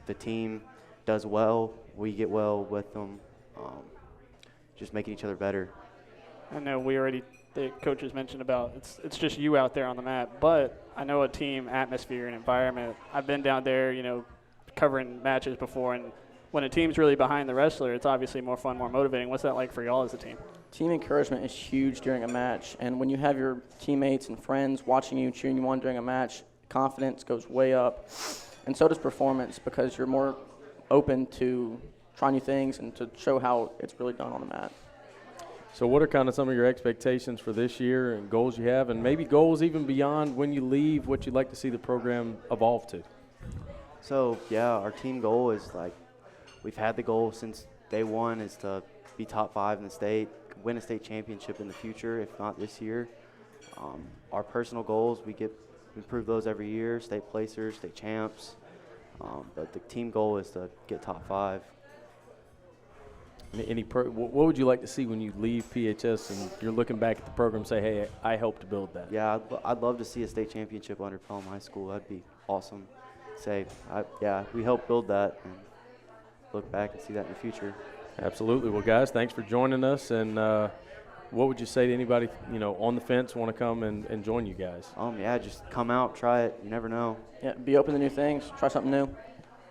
The team does well, we get well with them. Just making each other better. I know the coaches mentioned about it's just you out there on the mat, but I know a team atmosphere and environment. I've been down there, covering matches before, and when a team's really behind the wrestler, it's obviously more fun, more motivating. What's that like for y'all as a team? Team encouragement is huge during a match, and when you have your teammates and friends watching you, cheering you on during a match, confidence goes way up, and so does performance because you're more open to try new things and to show how it's really done on the mat. So what are kind of some of your expectations for this year and goals you have, and maybe goals even beyond when you leave, what you'd like to see the program evolve to? So, yeah, our team goal is we've had the goal since day one is to be top 5 in the state, win a state championship in the future, if not this year. Our personal goals, we improve those every year, state placers, state champs. But the team goal is to get top 5. What would you like to see when you leave PHS and you're looking back at the program and say, hey, I helped build that? Yeah, I'd love to see a state championship under Pelham High School. That'd be awesome. We helped build that and look back and see that in the future. Absolutely. Well, guys, thanks for joining us. And what would you say to anybody, on the fence want to come and join you guys? Yeah, just come out, try it. You never know. Yeah, be open to new things. Try something new.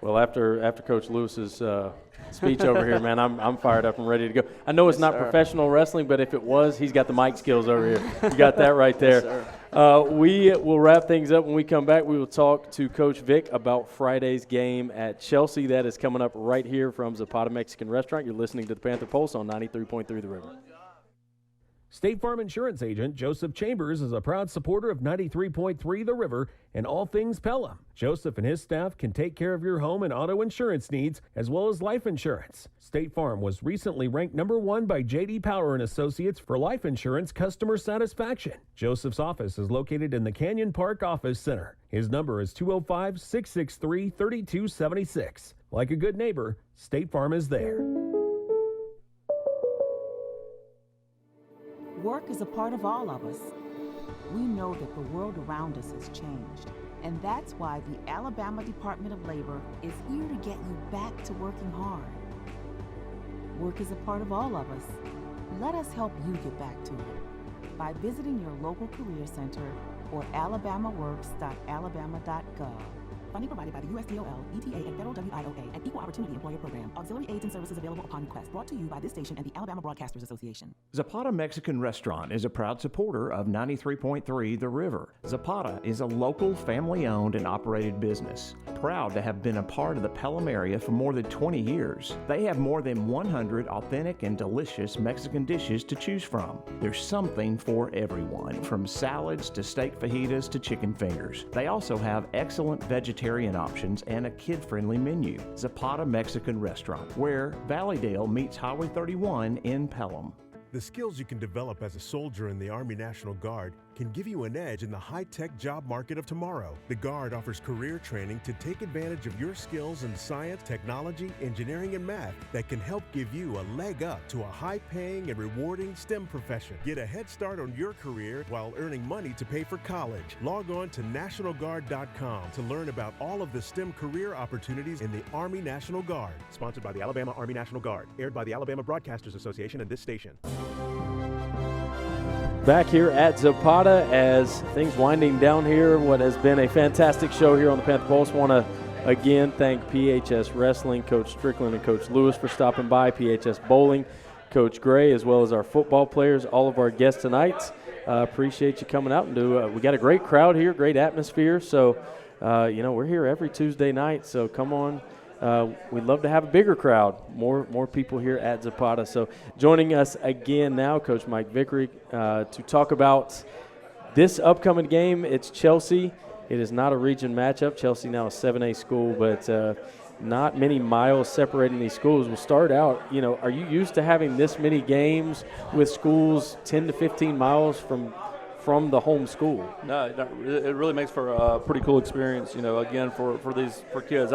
Well, after Coach Lewis's speech over here, man, I'm fired up and ready to go. I know it's not professional wrestling, but if it was, he's got the mic skills over here. You got that right there. Yes, we will wrap things up. When we come back, we will talk to Coach Vick about Friday's game at Chelsea. That is coming up right here from Zapata Mexican Restaurant. You're listening to the Panther Pulse on 93.3 The River. State Farm Insurance Agent Joseph Chambers is a proud supporter of 93.3 The River and all things Pelham. Joseph and his staff can take care of your home and auto insurance needs as well as life insurance. State Farm was recently ranked #1 by J.D. Power & Associates for life insurance customer satisfaction. Joseph's office is located in the Canyon Park Office Center. His number is 205-663-3276. Like a good neighbor, State Farm is there. Work is a part of all of us. We know that the world around us has changed, and that's why the Alabama Department of Labor is here to get you back to working hard. Work is a part of all of us. Let us help you get back to it by visiting your local career center or alabamaworks.alabama.gov. Funding provided by the USDOL, ETA, and Federal WIOA, and Equal Opportunity Employer Program. Auxiliary aids and services available upon request. Brought to you by this station and the Alabama Broadcasters Association. Zapata Mexican Restaurant is a proud supporter of 93.3 The River. Zapata is a local, family-owned and operated business, proud to have been a part of the Pelham area for more than 20 years. They have more than 100 authentic and delicious Mexican dishes to choose from. There's something for everyone, from salads to steak fajitas to chicken fingers. They also have excellent vegetarian options and a kid-friendly menu. Zapata Mexican Restaurant, where Valleydale meets Highway 31 in Pelham. The skills you can develop as a soldier in the Army National Guard can give you an edge in the high-tech job market of tomorrow. The Guard offers career training to take advantage of your skills in science, technology, engineering, and math that can help give you a leg up to a high-paying and rewarding STEM profession. Get a head start on your career while earning money to pay for college. Log on to NationalGuard.com to learn about all of the STEM career opportunities in the Army National Guard. Sponsored by the Alabama Army National Guard. Aired by the Alabama Broadcasters Association and this station. Back here at Zapata as things winding down here. What has been a fantastic show here on the Panther Pulse. Want to again thank PHS Wrestling, Coach Strickland and Coach Lewis for stopping by, PHS Bowling, Coach Gray, as well as our football players, all of our guests tonight. Appreciate you coming out and we got a great crowd here, great atmosphere. So, we're here every Tuesday night. So come on we'd love to have a bigger crowd, more people here at Zapata. So joining us again now, Coach Mike Vickery, to talk about this upcoming game. It's Chelsea. It is not a region matchup. Chelsea now a 7A school, but not many miles separating these schools. We'll start out, are you used to having this many games with schools 10 to 15 miles from the home school? No, it really makes for a pretty cool experience, again, for kids.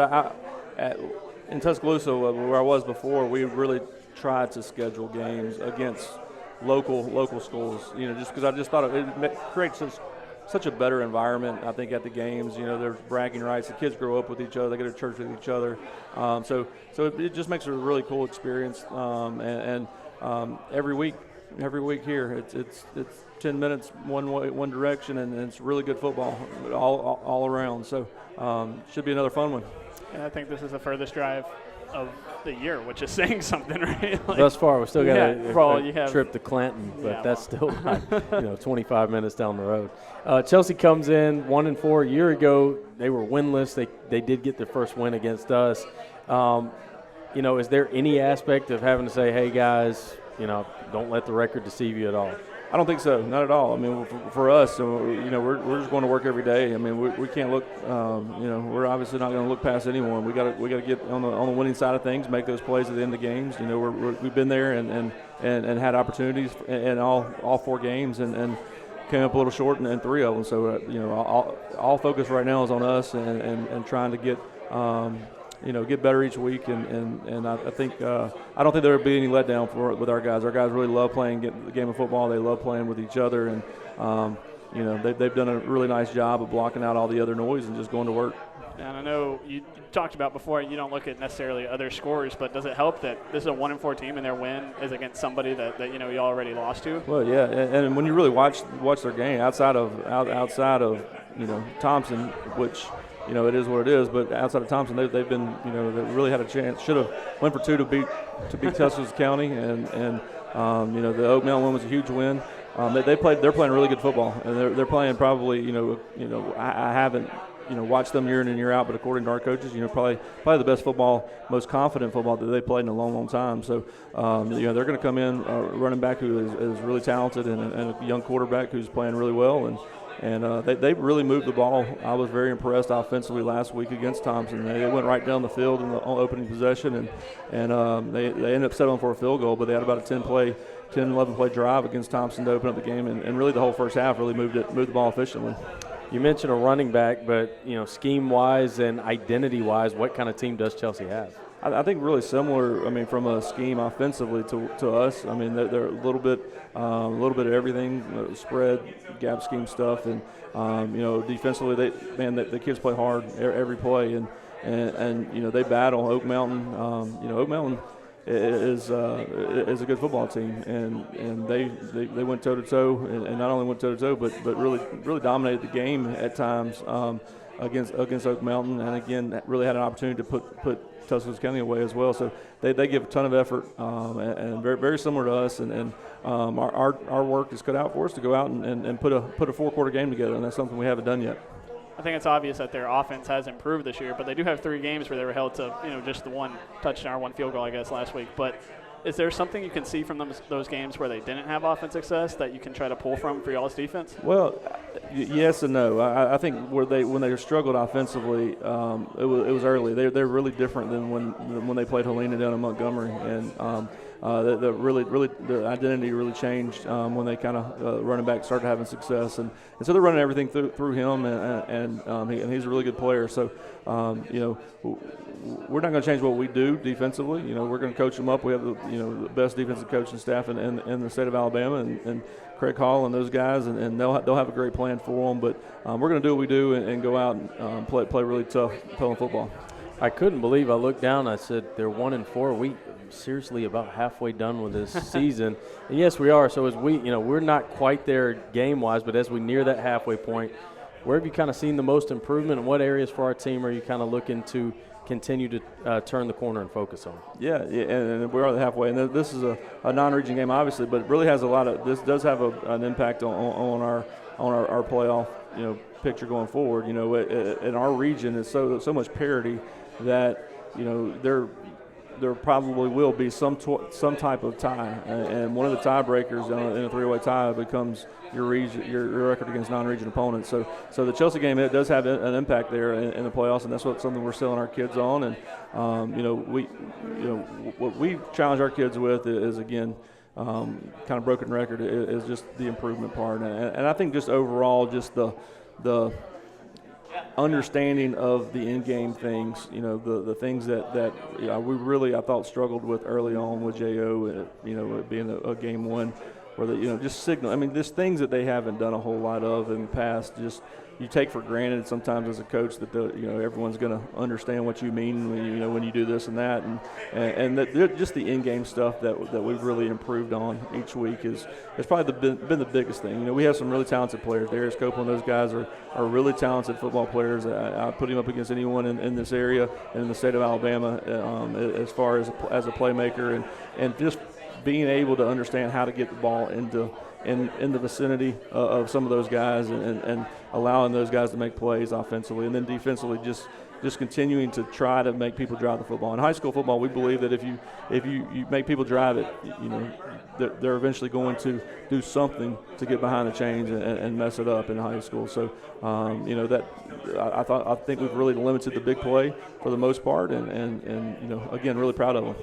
In Tuscaloosa, where I was before, we really tried to schedule games against local schools, just because I just thought it creates such a better environment, I think, at the games. There's bragging rights. The kids grow up with each other. They go to church with each other. So it just makes it a really cool experience. Every week here, it's 10 minutes one direction, and it's really good football all around. So should be another fun one. And I think this is the furthest drive of the year, which is saying something, right? Thus far, we still got a trip to Clanton, but that's still like 25 minutes down the road. Chelsea comes in 1-4. A year ago, they were winless. They did get their first win against us. Is there any aspect of having to say, hey guys, don't let the record deceive you at all? I don't think so, not at all. I mean, for us, we're just going to work every day. I mean, we can't look. We're obviously not going to look past anyone. We got to get on the winning side of things, make those plays at the end of games. We've been there and had opportunities in all 4 games and came up a little short in 3 of them. So all focus right now is on us and trying to get. Get better each week, and I think I don't think there will be any letdown with our guys. Our guys really love playing the game of football. They love playing with each other, and they've done a really nice job of blocking out all the other noise and just going to work. And I know you talked about before, you don't look at necessarily other scores, but does it help that this is a 1-4 team and their win is against somebody that you already lost to? Well, yeah, and when you really watch their game outside of Thompson, which. It is what it is, but outside of Thompson, they've been, they really had a chance. Should have went for 2 to beat Tuscaloosa County, and the Oak Mountain one was a huge win. They're playing really good football, and they're playing probably, I haven't, watched them year in and year out, but according to our coaches, probably the best football, most confident football that they played in a long time. So, they're going to come in running back who is really talented and a young quarterback who's playing really well, and they really moved the ball. I was very impressed offensively last week against Thompson. They went right down the field in the opening possession, and they ended up settling for a field goal, but they had about a 10-11 play drive against Thompson to open up the game, and really the whole first half really moved the ball efficiently. You mentioned a running back, but scheme-wise and identity-wise, what kind of team does Chelsea have? I think really similar. I mean, from a scheme offensively to us. I mean, they're a little bit of everything, spread, gap scheme stuff, and defensively, the kids play hard every play, and they battle Oak Mountain. Oak Mountain is a good football team, and they went toe to toe, and not only went toe to toe, but really dominated the game at times against Oak Mountain, and again really had an opportunity to put Tuscaloosa County away as well. So they give a ton of effort, and very, very similar to us. And our work is cut out for us to go out and put a 4-quarter game together, and that's something we haven't done yet. I think it's obvious that their offense has improved this year, but they do have 3 games where they were held to just the 1 touchdown, 1 field goal, I guess, last week. But is there something you can see from those games where they didn't have offense success that you can try to pull from for y'all's defense? Well, yes and no. I think when they struggled offensively, it was early. They're really different than when they played Helena down in Montgomery, and their identity really changed when they kind of running back started having success, and so they're running everything through him, and he's a really good player. So we're not going to change what we do defensively. We're going to coach them up. We have the best defensive coaching staff in the state of Alabama, and Craig Hall and those guys, and they'll have a great plan for them. But we're going to do what we do and go out and play really tough football. I couldn't believe I looked down. I said they're 1-4. We seriously about halfway done with this season, and yes, we are. So as we're not quite there game-wise, but as we near that halfway point, where have you kind of seen the most improvement, and what areas for our team are you kind of looking to continue to turn the corner and focus on? Yeah, and we are halfway, and this is a non-region game, obviously, but it really has this does have an impact on our playoff picture going forward. In our region, it's so much parity that there probably will be some type of tie, and one of the tiebreakers in a three-way tie becomes your record against non-region opponents. So the Chelsea game, it does have an impact there in the playoffs, and that's something we're selling our kids on. And what we challenge our kids with is again. Kind of broken record is just the improvement part, and I think just overall, just the understanding of the in-game things, the things that we really I thought struggled with early on with Jo, it being a game one, where just signal. I mean, there's things that they haven't done a whole lot of in the past. Just you take for granted sometimes as a coach that everyone's going to understand what you mean when you do this and that, and that just the in-game stuff that we've really improved on each week is probably been the biggest thing. We have some really talented players. Darius Copeland, those guys are really talented football players. I put him up against anyone in this area and in the state of Alabama as far as a playmaker, and just being able to understand how to get the ball in the vicinity of some of those guys and allowing those guys to make plays offensively, and then defensively just continuing to try to make people drive the football. In high school football, we believe that if you make people drive it, they're eventually going to do something to get behind the chains and mess it up in high school. So that I think we've really limited the big play for the most part, and again, really proud of them.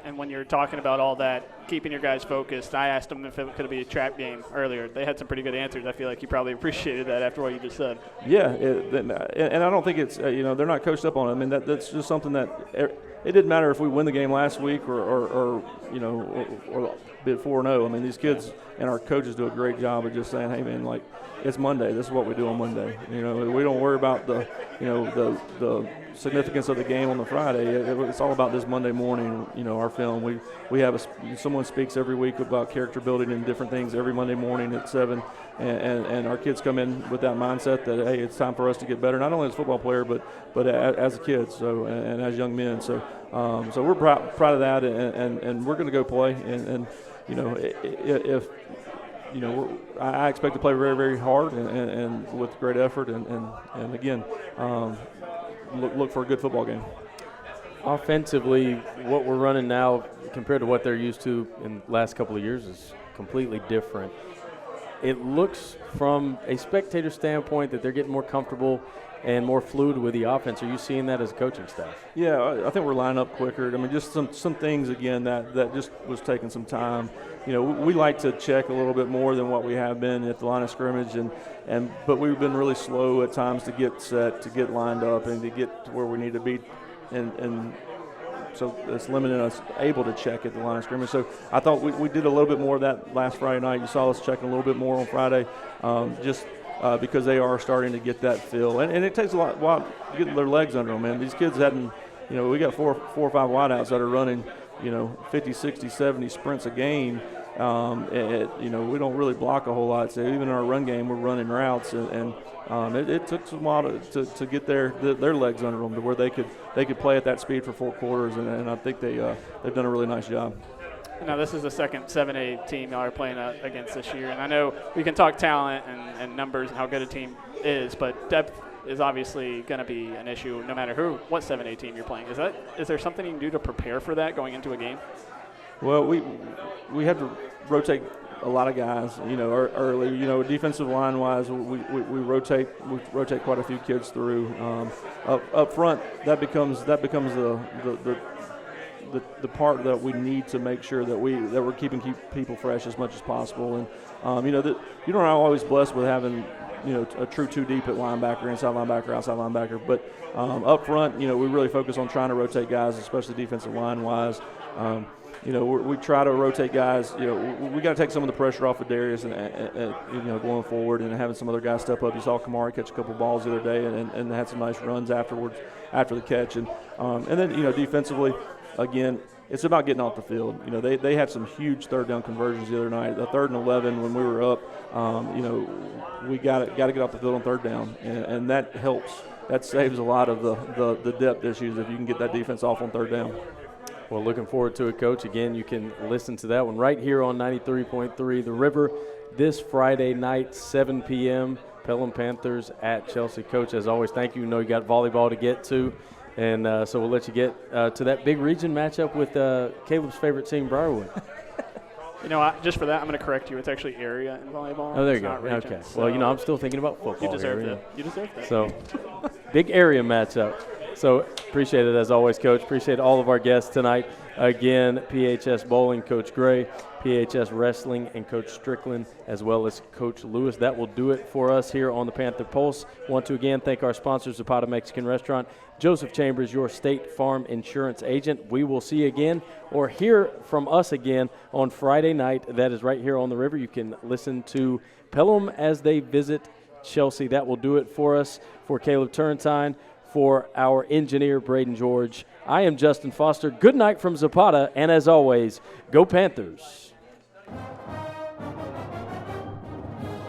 And when you're talking about all that, keeping your guys focused, I asked them if it could be a trap game earlier. They had some pretty good answers. I feel like you probably appreciated that after what you just said. Yeah, and I don't think it's they're not coached up on it. I mean that's just something that it didn't matter if we win the game last week or bid 4-0. I mean, these kids and our coaches do a great job of just saying, hey man, like, it's Monday. This is what we do on Monday. We don't worry about the significance of the game on the Friday. It's all about this Monday morning. Our film. We have someone speaks every week about character building and different things every Monday morning at 7, and our kids come in with that mindset that hey, it's time for us to get better, not only as a football player but as a kid, and as young men. So we're proud of that, and we're going to go play, and if. I expect to play very, very hard and with great effort, and again, look for a good football game. Offensively, what we're running now compared to what they're used to in the last couple of years is completely different. It looks from a spectator standpoint that they're getting more comfortable and more fluid with the offense. Are you seeing that as a coaching staff? Yeah, I think we're lining up quicker. I mean, just some things, again, that just was taking some time. We like to check a little bit more than what we have been at the line of scrimmage, but we've been really slow at times to get set, to get lined up, and to get to where we need to be, and so it's limiting us able to check at the line of scrimmage. So I thought we did a little bit more of that last Friday night. You saw us checking a little bit more on Friday, because they are starting to get that feel. And it takes a while to get their legs under them, man. These kids hadn't, we got four or five wideouts that are running, 50, 60, 70 sprints a game. We don't really block a whole lot. So even in our run game, we're running routes, and it took some while to get their legs under them to where they could play at that speed for 4 quarters, and I think they've done a really nice job. Now, this is the second 7A team y'all are playing against this year, and I know we can talk talent and numbers and how good a team is, but depth is obviously going to be an issue no matter what 7A team you're playing. Is there something you can do to prepare for that going into a game? Well, we have to rotate a lot of guys, early. Defensive line-wise, we rotate quite a few kids through. Up front, that becomes the part that we need to make sure that we're keeping people fresh as much as possible. And you don't always blessed with having a true 2 deep at linebacker, inside linebacker, outside linebacker. But up front, we really focus on trying to rotate guys, especially defensive line wise. We try to rotate guys. We got to take some of the pressure off of Darius and going forward, and having some other guys step up. You saw Kamari catch a couple balls the other day and had some nice runs afterwards after the catch. And then defensively, again, it's about getting off the field. They had some huge third down conversions the other night. The 3rd and 11 when we were up, we got to get off the field on 3rd down, and that helps. That saves a lot of the depth issues if you can get that defense off on 3rd down. Well, looking forward to it, Coach. Again, you can listen to that one right here on 93.3 The River this Friday night, 7 p.m. Pelham Panthers at Chelsea. Coach, as always, thank you. You know you got volleyball to get to. And so we'll let you get to that big region matchup with Caleb's favorite team, Briarwood. You know, just for that, I'm going to correct you. It's actually area in volleyball. Oh, there you It's go. not region, Okay. so Well, you know, I'm still thinking about football. You deserve here, that. You deserve that. So, big area matchup. So, appreciate it as always, Coach. Appreciate all of our guests tonight. Again, PHS Bowling, Coach Gray, PHS Wrestling, and Coach Strickland, as well as Coach Lewis. That will do it for us here on the Panther Pulse. Want to again thank our sponsors, Zapata Mexican Restaurant, Joseph Chambers, your State Farm Insurance agent. We will see you again or hear from us again on Friday night. That is right here on the river. You can listen to Pelham as they visit Chelsea. That will do it for us. For Caleb Turrentine, for our engineer, Braden George, I am Justin Foster. Good night from Zapata, and as always, go Panthers.